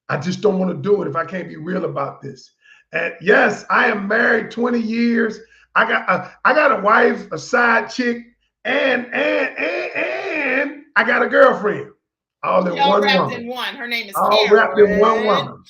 I just don't want to do it if I can't be real about this. And yes, I am married 20 years. I got a wife, a side chick, and I got a girlfriend. All in one wrapped woman. In one. Her name is all Karen. Wrapped in one woman.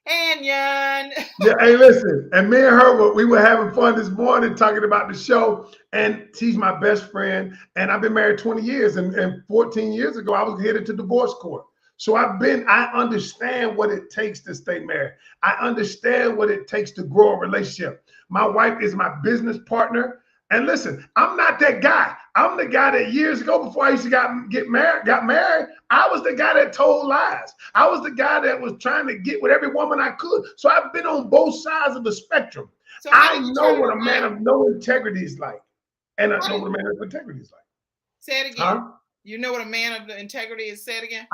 And Yan. Yeah, hey, listen. And me and her, we were having fun this morning talking about the show. And she's my best friend. And I've been married 20 years. And 14 years ago, I was headed to divorce court. So I understand what it takes to stay married. I understand what it takes to grow a relationship. My wife is my business partner. And listen, I'm not that guy. I'm the guy that years ago, before I used to got married, I was the guy that told lies. I was the guy that was trying to get with every woman I could. So I've been on both sides of the spectrum. So I know what a man of no integrity is like. And I know what a man of integrity is like. Say it again. Huh? You know what a man of integrity is? Say it again.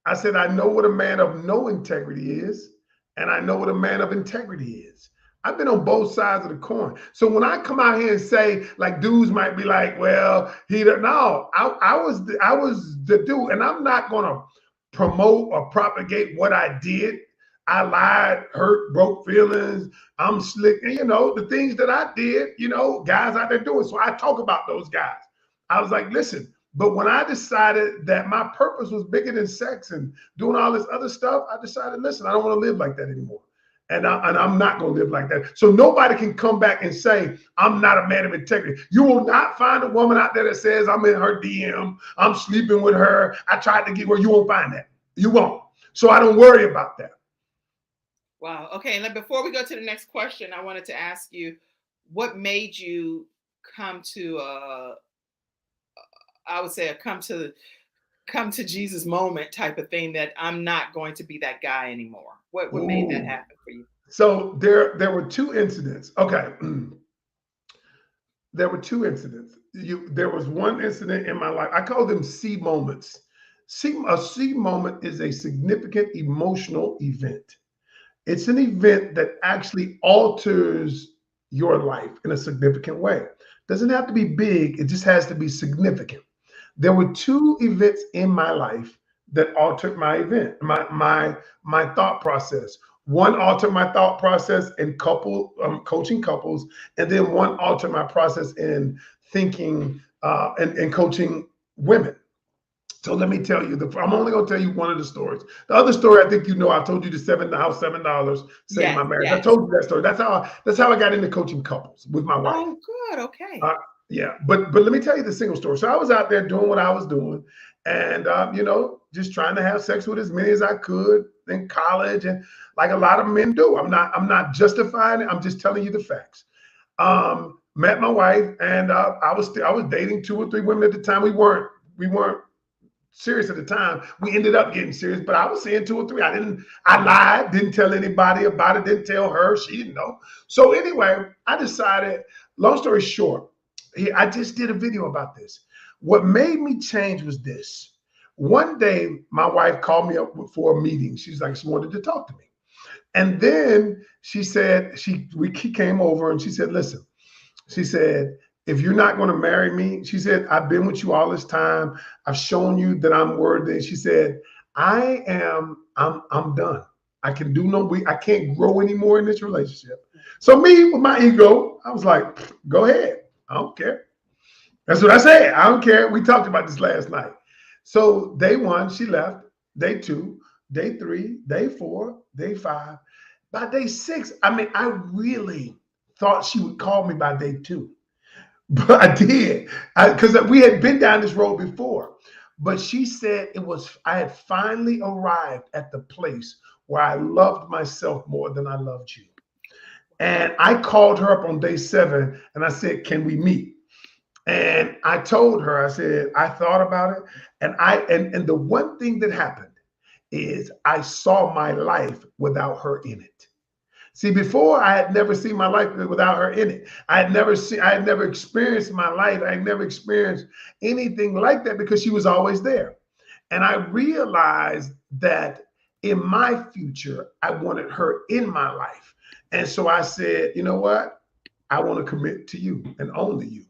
I said, I know what a man of no integrity is, and I know what a man of integrity is. I've been on both sides of the coin. So when I come out here and say, like, dudes might be like, well, I was the dude, and I'm not going to promote or propagate what I did. I lied, hurt, broke feelings. I'm slick. And, you know, the things that I did, you know, guys out there doing. So I talk about those guys. I was like, listen, but when I decided that my purpose was bigger than sex and doing all this other stuff, I decided, listen, I don't want to live like that anymore. And I'm not going to live like that. So nobody can come back and say, I'm not a man of integrity. You will not find a woman out there that says, I'm in her DM, I'm sleeping with her, I tried to get her. You won't find that. You won't. So I don't worry about that. Wow. Okay. And before we go to the next question, I wanted to ask you, what made you come to, I would say, come to Jesus moment type of thing, that I'm not going to be that guy anymore? What made that happen for you? So there were two incidents. Okay. There were two incidents. There was one incident in my life. I call them C moments. A C moment is a significant emotional event. It's an event that actually alters your life in a significant way. It doesn't have to be big. It just has to be significant. There were two events in my life that altered my thought process. One altered my thought process in coaching couples, and then one altered my process in thinking and coaching women. So let me tell you, I'm only going to tell you one of the stories. The other story, I think you know, I told you the $7 saved my marriage. Yes. I told you that story. That's how I got into coaching couples with my wife. Oh, good. Okay. Yeah, but let me tell you the single story. So I was out there doing what I was doing, and you know, just trying to have sex with as many as I could in college, and like a lot of men do. I'm not justifying it. I'm just telling you the facts. Met my wife, and I was dating 2 or 3 women at the time. We weren't serious at the time. We ended up getting serious, but I was saying 2 or 3. I lied, didn't tell anybody about it, didn't tell her, she didn't know. So anyway, I decided, long story short, I just did a video about this. What made me change was this. One day, my wife called me up for a meeting. She's like, she wanted to talk to me. And then she said, she came over and she said, listen, she said, if you're not going to marry me, she said, I've been with you all this time. I've shown you that I'm worthy. She said, I'm done. I can't grow anymore in this relationship. So me, with my ego, I was like, go ahead. I don't care. That's what I said. I don't care. We talked about this last night. So day 1, she left. Day 2, day 3, day 4, day 5. By day 6, I really thought she would call me by day 2. But I did, because we had been down this road before. But she said I had finally arrived at the place where I loved myself more than I loved you. And I called her up on day 7 and I said, can we meet? And I told her, I said, I thought about it. And the one thing that happened is I saw my life without her in it. See, before I had never seen my life without her in it. I had never experienced my life. I had never experienced anything like that because she was always there. And I realized that in my future, I wanted her in my life. And so I said, you know what? I want to commit to you and only you.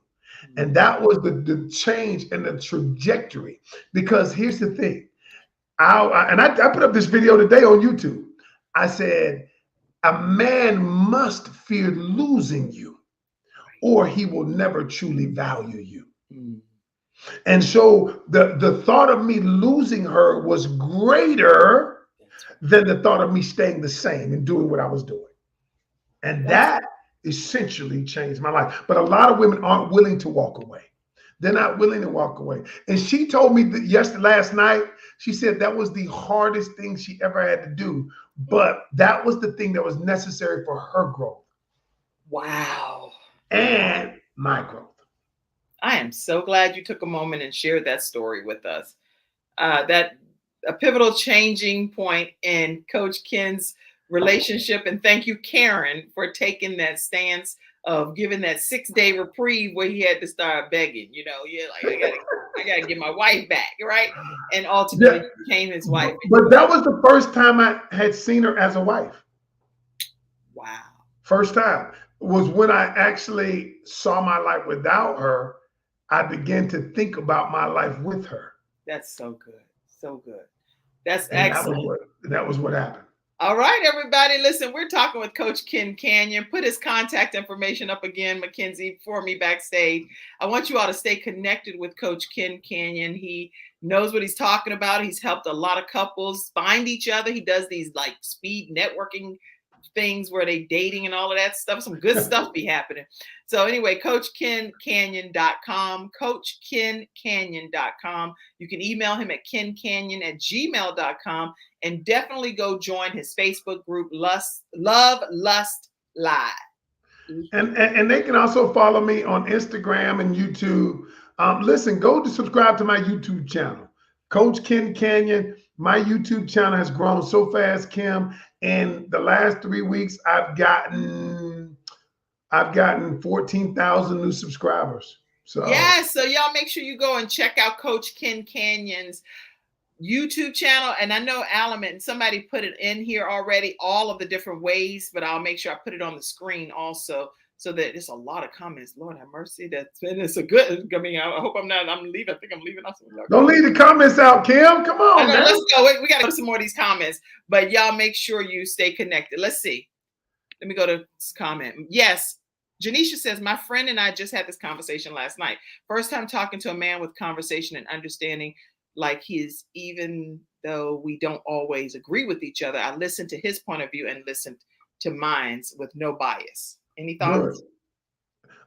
And that was the change in the trajectory. Because here's the thing. I put up this video today on YouTube. I said, a man must fear losing you, or he will never truly value you. And so the thought of me losing her was greater than the thought of me staying the same and doing what I was doing. And that essentially changed my life. But a lot of women aren't willing to walk away. They're not willing to walk away. And she told me that last night, she said that was the hardest thing she ever had to do. But that was the thing that was necessary for her growth. Wow. And my growth. I am so glad you took a moment and shared that story with us. That a pivotal changing point in Coach Ken's relationship. And thank you, Karen, for taking that stance of giving that 6-day reprieve where he had to start begging. You know, you're like, I gotta get my wife back, right? And ultimately became his wife. But that was the first time I had seen her as a wife. Wow. First time was when I actually saw my life without her. I began to think about my life with her. That's so good. So good. That's excellent. That was what happened. All right, everybody. Listen, we're talking with Coach Ken Canyon. Put his contact information up again, Mackenzie, for me backstage. I want you all to stay connected with Coach Ken Canyon. He knows what he's talking about. He's helped a lot of couples find each other. He does these like speed networking things where they dating and all of that stuff. Some good stuff be happening. So anyway, CoachKenCanyon.com, CoachKenCanyon.com. You can email him at kencanyon@gmail.com, and definitely go join his Facebook group, Love Lust Live. And they can also follow me on Instagram and YouTube. Listen, go to subscribe to my YouTube channel, Coach Ken Canyon. My YouTube channel has grown so fast, Kim. In the last 3 weeks, I've gotten 14,000 new subscribers. So yes, so y'all make sure you go and check out Coach Ken Canyon's YouTube channel. And I know Alamin, somebody put it in here already, all of the different ways, but I'll make sure I put it on the screen also, so that it's a lot of comments. Lord have mercy. It's a good, I mean, I hope I'm leaving. I think I'm leaving. Don't leave the comments out, Kim. Come on. Know, let's go. We got to put some more of these comments, but y'all make sure you stay connected. Let's see. Let me go to this comment. Yes. Janisha says, my friend and I just had this conversation last night. First time talking to a man with conversation and understanding like his, even though we don't always agree with each other. I listened to his point of view and listened to mine's with no bias. Any thoughts? Good.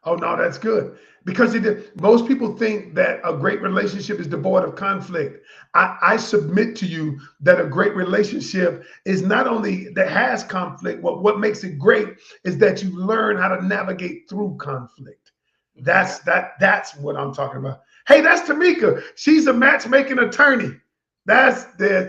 Oh, no, that's good. Because most people think that a great relationship is devoid of conflict. I submit to you that a great relationship is not only that has conflict, what makes it great is that you learn how to navigate through conflict. That's what I'm talking about. Hey, that's Tamika. She's a matchmaking attorney.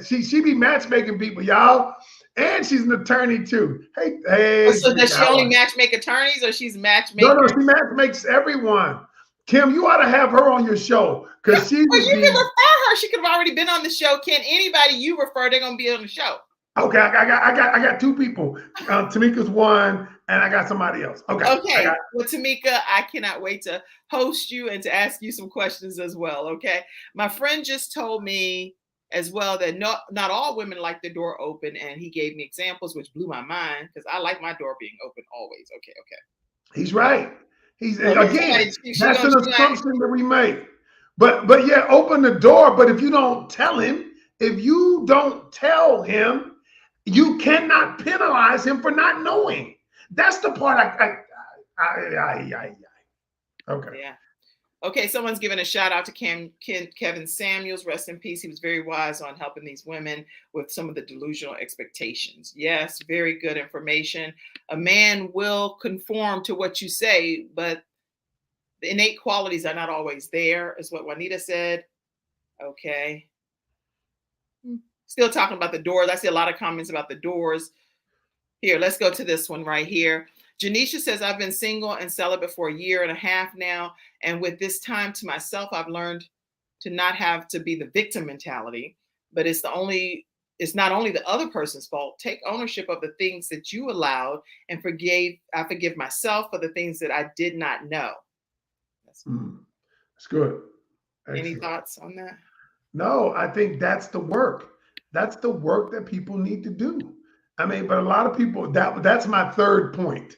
She be matchmaking people, y'all. And she's an attorney too. Hey. So does she only matchmake attorneys, or she's matchmaking? No, she matchmakes everyone. Kim, you ought to have her on your show, because you can refer her. She could have already been on the show. Ken, anybody you refer, they're gonna be on the show. Okay, I got two people. Tamika's one, and I got somebody else. Okay. Well, Tamika, I cannot wait to host you and to ask you some questions as well. Okay. My friend just told me as well that not all women like the door open, and he gave me examples which blew my mind, because I like my door being open always. Okay. He's right. Again, that's an assumption that we make. But yeah, open the door. But if you don't tell him, you cannot penalize him for not knowing. That's the part okay. Yeah. Okay, someone's giving a shout out to Kevin Samuels. Rest in peace. He was very wise on helping these women with some of the delusional expectations. Yes, very good information. A man will conform to what you say, but the innate qualities are not always there, is what Juanita said. Okay. Still talking about the doors. I see a lot of comments about the doors. Here, let's go to this one right here. Janisha says, I've been single and celibate for 1.5 years now. And with this time to myself, I've learned to not have to be the victim mentality, but it's not only the other person's fault. Take ownership of the things that you allowed, and I forgive myself for the things that I did not know. That's good. Excellent. Any thoughts on that? No, I think that's the work. That's the work that people need to do. I mean, but a lot of people, that's my third point.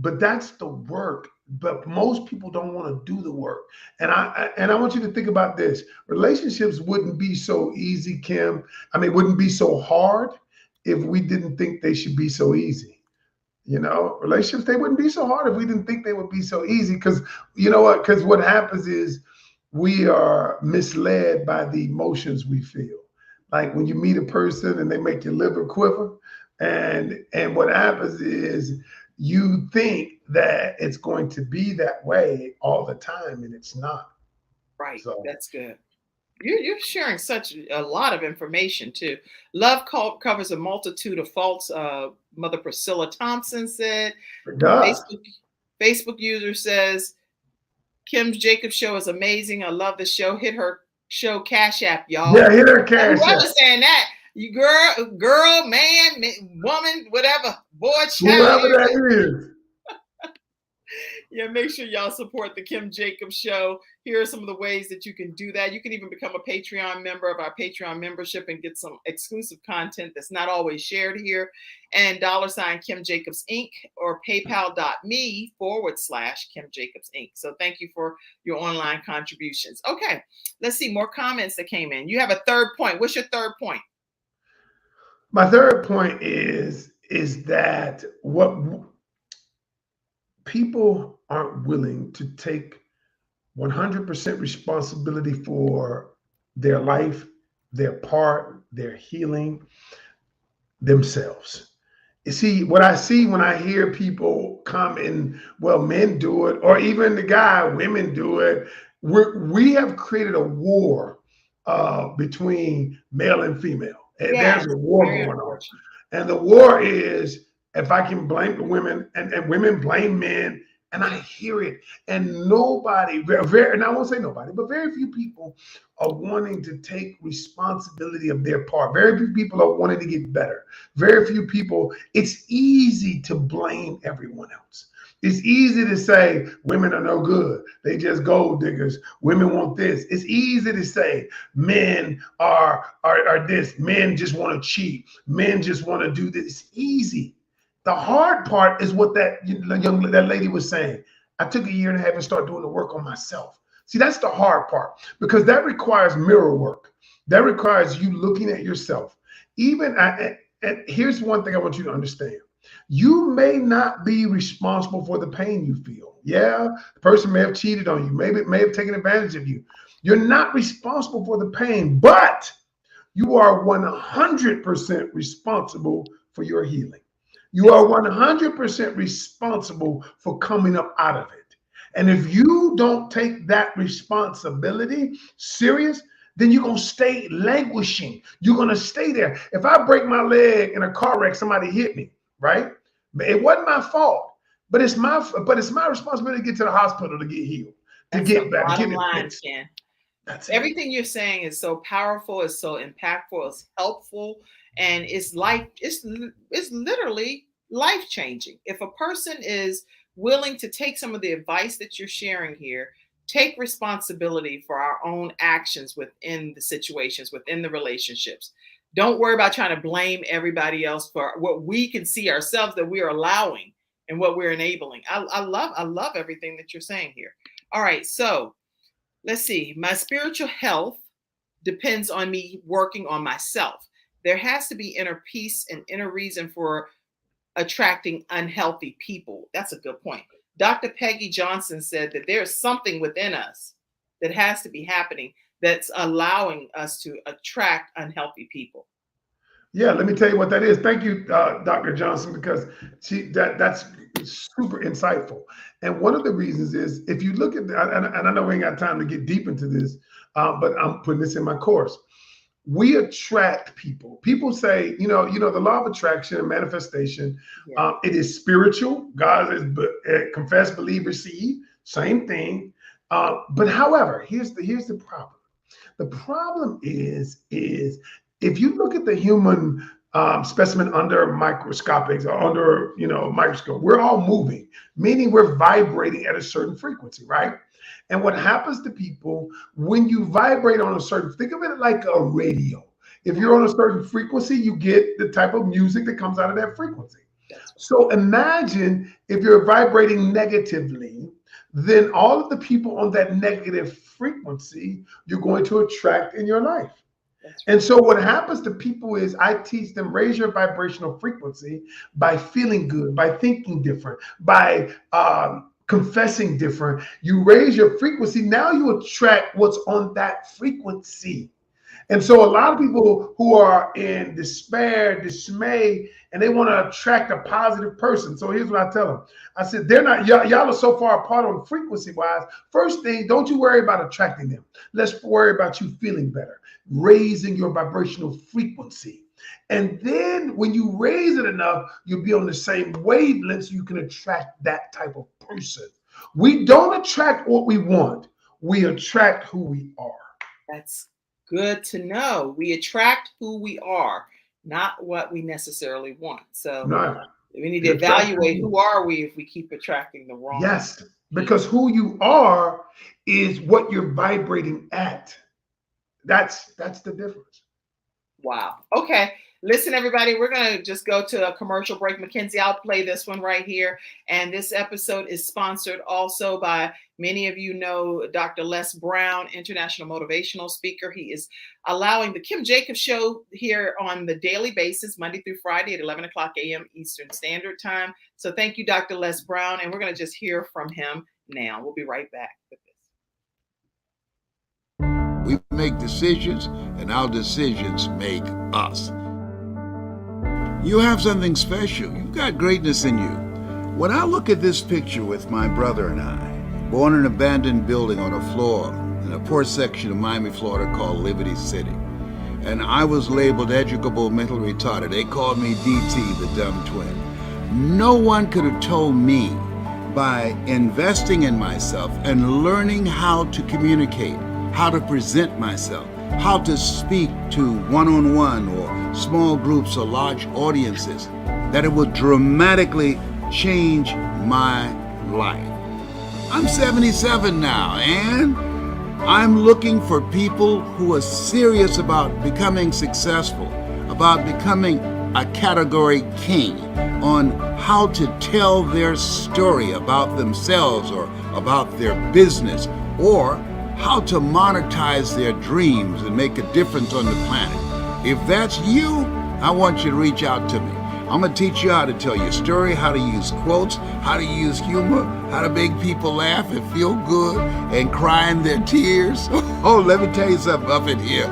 But that's the work. But most people don't want to do the work. And I want you to think about this. Relationships wouldn't be so easy, Kim. I mean, wouldn't be so hard if we didn't think they should be so easy. You know, relationships, they wouldn't be so hard if we didn't think they would be so easy. Because you know what? Because what happens is we are misled by the emotions we feel. Like when you meet a person and they make your liver quiver, and what happens is you think that it's going to be that way all the time, and it's not. Right. So that's good. You're sharing such a lot of information too. Love covers a multitude of faults. Mother Priscilla Thompson said. Facebook user says, Kim's Jacob show is amazing. I love the show. Hit her show Cash App, y'all. Yeah, hit her Cash App. Whoever's saying that, you girl, man, woman, whatever, boy, child, whoever that is. Yeah, make sure y'all support the Kim Jacobs Show. Here are some of the ways that you can do that. You can even become a Patreon member of our Patreon membership and get some exclusive content that's not always shared here. And $ Kim Jacobs Inc. or paypal.me/Kim Jacobs Inc. So thank you for your online contributions. Okay, let's see more comments that came in. You have a third point. What's your third point? My third point is that what people aren't willing to take 100% responsibility for their life, their part, their healing themselves. You see, what I see when I hear people come in, well, men do it, or even the guy, women do it. We have created a war between male and female. Yes, there's a war going on. And the war is, if I can blame the women and women blame men, and I hear it, and nobody, and I won't say nobody, but very few people are wanting to take responsibility of their part. Very few people are wanting to get better. Very few people, it's easy to blame everyone else. It's easy to say women are no good. They just gold diggers. Women want this. It's easy to say men are this. Men just want to cheat. Men just want to do this. It's easy. The hard part is what that lady was saying. I took a year and a half and started doing the work on myself. See, that's the hard part, because that requires mirror work. That requires you looking at yourself. And here's one thing I want you to understand. You may not be responsible for the pain you feel. Yeah, the person may have cheated on you, maybe may have taken advantage of you. You're not responsible for the pain, but you are 100% responsible for your healing. You are 100% responsible for coming up out of it. And if you don't take that responsibility serious, then you're going to stay languishing. You're going to stay there. If I break my leg in a car wreck, somebody hit me, right? It wasn't my fault, but it's my responsibility to get to the hospital to get healed, to get better. Bottom line, Ken. Everything you're saying is so powerful, it's so impactful, it's helpful, and it's literally life-changing. If a person is willing to take some of the advice that you're sharing here, take responsibility for our own actions within the situations, within the relationships. Don't worry about trying to blame everybody else for what we can see ourselves that we are allowing and what we're enabling. I love everything that you're saying here. All right, so let's see. My spiritual health depends on me working on myself. There has to be inner peace and inner reason for attracting unhealthy people. That's a good point. Dr. Peggy Johnson said that there's something within us that has to be happening that's allowing us to attract unhealthy people. Yeah, let me tell you what that is. Thank you, Dr. Johnson, because that's super insightful. And one of the reasons is, if you look at, and I know we ain't got time to get deep into this, but I'm putting this in my course. We attract people. People say, the law of attraction and manifestation, it is spiritual. God is confess, believe, receive, same thing. But however, here's the problem. The problem is if you look at the human specimen under microscopics or under microscope, we're all moving, meaning we're vibrating at a certain frequency, right? And what happens to people when you vibrate on a certain, think of it like a radio. If you're on a certain frequency, you get the type of music that comes out of that frequency. So imagine if you're vibrating negatively, then all of the people on that negative frequency, you're going to attract in your life. And so what happens to people is, I teach them, raise your vibrational frequency by feeling good, by thinking different, by confessing different. You raise your frequency. Now you attract what's on that frequency. And so a lot of people who are in despair, dismay, and they want to attract a positive person. So here's what I tell them. I said, they're not, y'all are so far apart on frequency wise. First thing, don't you worry about attracting them. Let's worry about you feeling better, raising your vibrational frequency. And then when you raise it enough, you'll be on the same wavelength so you can attract that type of person. We don't attract what we want. We attract who we are. That's good to know. We attract who we are, not what we necessarily want. So we need to evaluate who are we if we keep attracting the wrong. Yes. because who you are is what you're vibrating at. That's the difference. Wow. Okay. Listen, everybody, we're going to just go to a commercial break. Mackenzie, I'll play this one right here. And this episode is sponsored also by, many of you know, Dr. Les Brown, international motivational speaker. He is allowing the Kim Jacobs Show here on the daily basis, Monday through Friday at 11 o'clock a.m. Eastern Standard Time. So thank you, Dr. Les Brown. And we're going to just hear from him now. We'll be right back with this. We make decisions, and our decisions make us. You have something special. You've got greatness in you. When I look at this picture with my brother and I, born in an abandoned building on a floor in a poor section of Miami, Florida called Liberty City, and I was labeled educable mental retarded. They called me DT, the dumb twin. No one could have told me, by investing in myself and learning how to communicate, how to present myself, how to speak to one-on-one or small groups or large audiences, that it would dramatically change my life. I'm 77 now, and I'm looking for people who are serious about becoming successful, about becoming a category king, on how to tell their story about themselves or about their business, or how to monetize their dreams and make a difference on the planet. If that's you, I want you to reach out to me. I'm gonna teach you how to tell your story, how to use quotes, how to use humor, how to make people laugh and feel good and cry in their tears. Oh, let me tell you something up in here.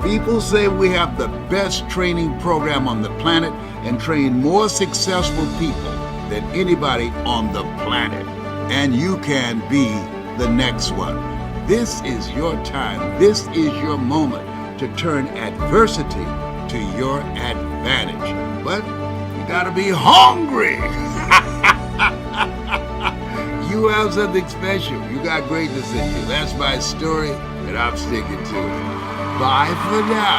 People say we have the best training program on the planet and train more successful people than anybody on the planet. And you can be the next one. This is your time. This is your moment to turn adversity to your advantage. But you gotta be hungry. You have something special. You got greatness in you. That's my story, and I'm sticking to it. Bye for now.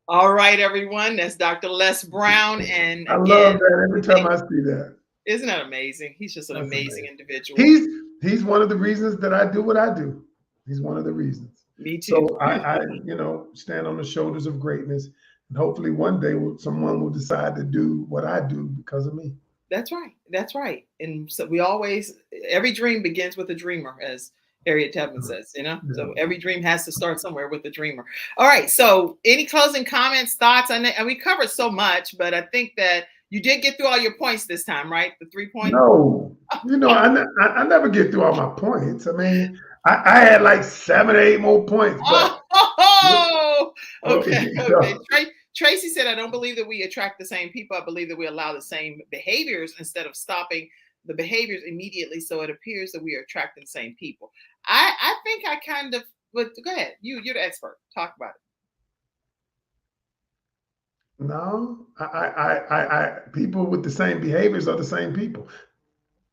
All right, everyone. That's Dr. Les Brown. And I love that every time I see that. Isn't that amazing? He's just an amazing individual. He's one of the reasons that I do what I do. He's one of the reasons. Me too. So I stand on the shoulders of greatness, and hopefully one day someone will decide to do what I do because of me. That's right. That's right. And so every dream begins with a dreamer, as Harriet Tubman says, Yeah. So every dream has to start somewhere with a dreamer. All right. So any closing comments, thoughts? And we covered so much, but I think that you did get through all your points this time, right? The 3 points? No, I never get through all my points. I mean, I had like 7 or 8 more points. But, okay. Tracy said, I don't believe that we attract the same people. I believe that we allow the same behaviors instead of stopping the behaviors immediately. So it appears that we are attracting the same people. I think I kind of, but go ahead. You're the expert. Talk about it. No, I people with the same behaviors are the same people.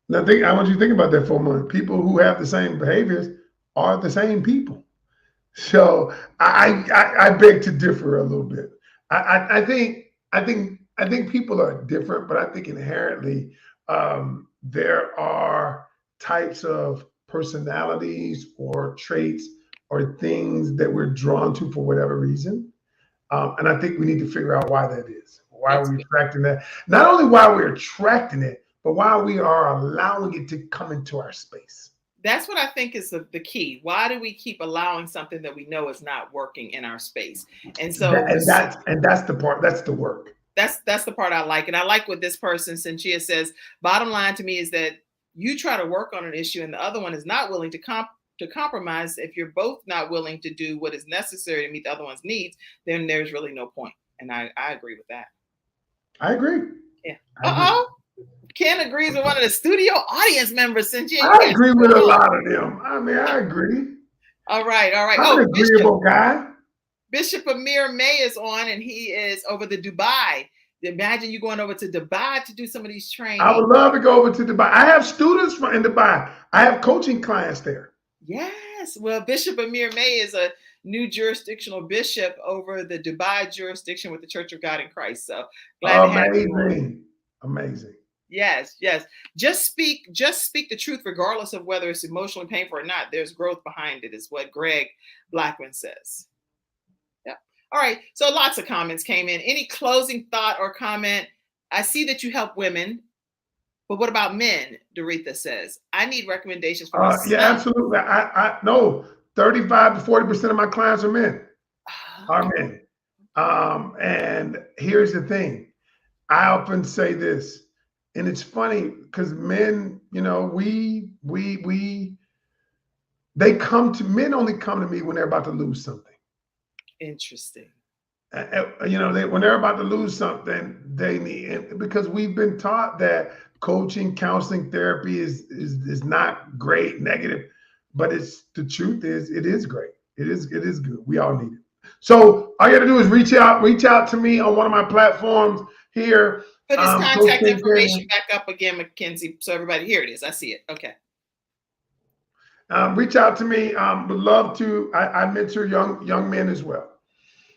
Now I want you to think about that for a moment. People who have the same behaviors are the same people. So I beg to differ a little bit. I think people are different, but I think inherently there are types of personalities or traits or things that we're drawn to for whatever reason. And I think we need to figure out why that is. Why are we attracting that? Not only why we're attracting it, but why we are allowing it to come into our space. That's what I think is the key. Why do we keep allowing something that we know is not working in our space? And so that's the part. That's the work. That's the part I like. And I like what this person, Cynthia, says. Bottom line to me is that you try to work on an issue and the other one is not willing to compromise. If you're both not willing to do what is necessary to meet the other one's needs, then there's really no point. And I agree with that. I agree. Yeah. Ken agrees with one of the studio audience members, Cynthia. I agree with a lot of them. I mean, I agree. All right. I'm an agreeable guy. Bishop Amir May is on, and he is over the Dubai. Imagine you going over to Dubai to do some of these trainings. I would love to go over to Dubai. I have students in Dubai. I have coaching clients there. Yes. Well, Bishop Amir May is a new jurisdictional bishop over the Dubai jurisdiction with the Church of God in Christ. So glad to have you on. Amazing. Yes, yes. Just speak the truth, regardless of whether it's emotionally painful or not. There's growth behind it, is what Greg Blackman says. Yeah. All right. So lots of comments came in. Any closing thought or comment? I see that you help women, but what about men? Doretha says, I need recommendations for my son. Yeah, absolutely. I know 35 to 40% of my clients are men. Are men. And here's the thing. I often say this. And it's funny because men, you know, men only come to me when they're about to lose something. Interesting. You know, when they're about to lose something, they need, because we've been taught that coaching, counseling, therapy is not great, negative, but the truth is, it is great. It is good. We all need it. So all you got to do is reach out to me on one of my platforms here. Put his contact information back up again, Mackenzie, so everybody, here it is. I see it. Okay. Reach out to me. Would love to. I mentor young men as well.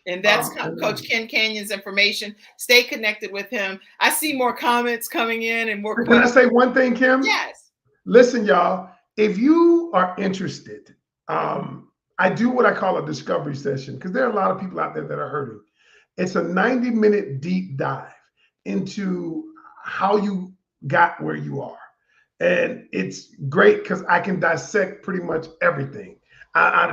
And that's Coach Ken Canyon's information. Stay connected with him. I see more comments coming in and more. Can I say one thing, Kim? Yes. Listen, y'all. If you are interested, I do what I call a discovery session because there are a lot of people out there that are hurting. It's a 90-minute deep dive into how you got where you are. And it's great because I can dissect pretty much everything.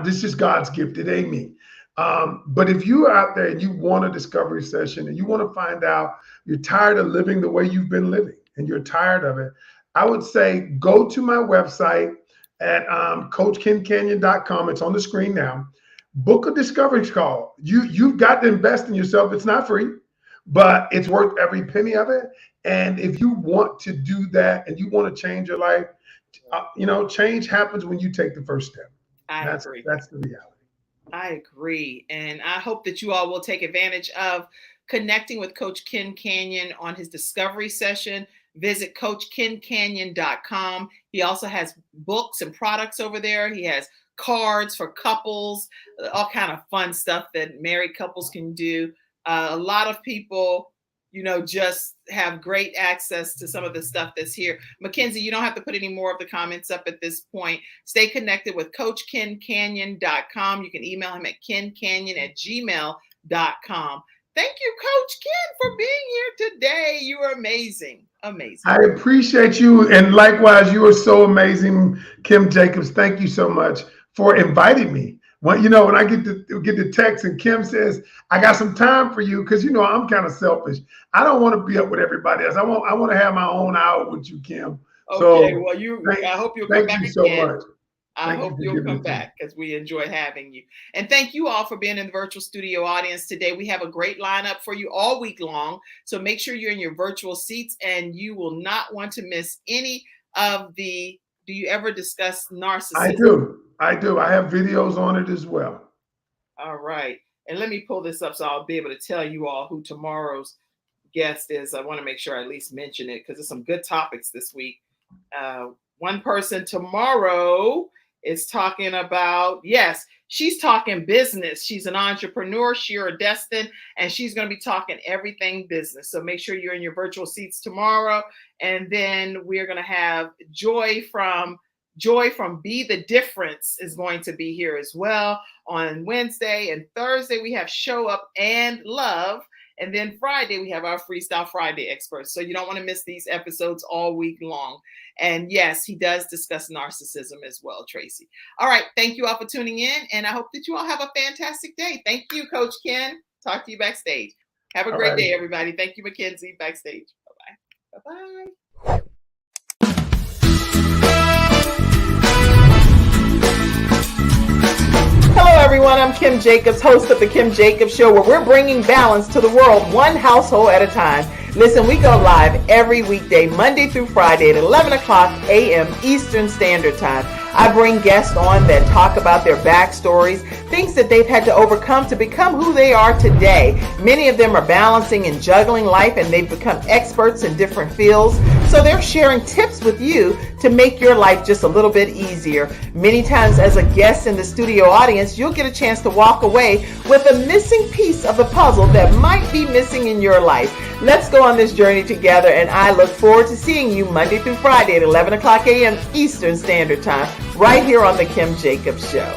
This is God's gift. It ain't me. But if you're out there and you want a discovery session and you want to find out, you're tired of living the way you've been living and you're tired of it, I would say go to my website at coachkencanyon.com. It's on the screen now. Book a discovery call. You've got to invest in yourself. It's not free, but it's worth every penny of it. And if you want to do that and you want to change your life, change happens when you take the first step. That's the reality. I agree. And I hope that you all will take advantage of connecting with Coach Ken Canyon on his discovery session. Visit coachkencanyon.com. He also has books and products over there. He has cards for couples, all kind of fun stuff that married couples can do. A lot of people, just have great access to some of the stuff that's here. Mackenzie, you don't have to put any more of the comments up at this point. Stay connected with coachkencanyon.com. You can email him at kencanyon@gmail.com. Thank you, Coach Ken, for being here today. You are amazing. Amazing. I appreciate you. And likewise, you are so amazing, Kim Jacobs. Thank you so much for inviting me. When I get the text and Kim says, I got some time for you, because I'm kind of selfish. I don't want to be up with everybody else. I want to have my own hour with you, Kim. Okay, well, I hope you'll come back again. Thank you so much. I hope you'll come back because we enjoy having you. And thank you all for being in the virtual studio audience today. We have a great lineup for you all week long. So make sure you're in your virtual seats and you will not want to miss any of the, do you ever discuss narcissism? I do. I have videos on it as well. All right. And let me pull this up so I'll be able to tell you all who tomorrow's guest is. I want to make sure I at least mention it because there's some good topics this week. One person tomorrow is talking about, she's talking business. She's an entrepreneur, Shira Destin, and she's going to be talking everything business. So make sure you're in your virtual seats tomorrow. And then we're going to have Joy from Be the Difference is going to be here as well on Wednesday. And Thursday, we have Show Up and Love. And then Friday, we have our Freestyle Friday experts. So you don't want to miss these episodes all week long. And yes, he does discuss narcissism as well, Tracy. All right. Thank you all for tuning in. And I hope that you all have a fantastic day. Thank you, Coach Ken. Talk to you backstage. Have a great day, everybody. Thank you, Mackenzie, backstage. Bye-bye. Bye-bye. Hello, everyone. I'm Kim Jacobs, host of The Kim Jacobs Show, where we're bringing balance to the world, one household at a time. Listen, we go live every weekday, Monday through Friday at 11 o'clock a.m. Eastern Standard Time. I bring guests on that talk about their backstories, things that they've had to overcome to become who they are today. Many of them are balancing and juggling life, and they've become experts in different fields. So they're sharing tips with you to make your life just a little bit easier. Many times as a guest in the studio audience, you'll get a chance to walk away with a missing piece of the puzzle that might be missing in your life. Let's go on this journey together, and I look forward to seeing you Monday through Friday at 11 o'clock a.m. Eastern Standard Time, right here on The Kim Jacobs Show.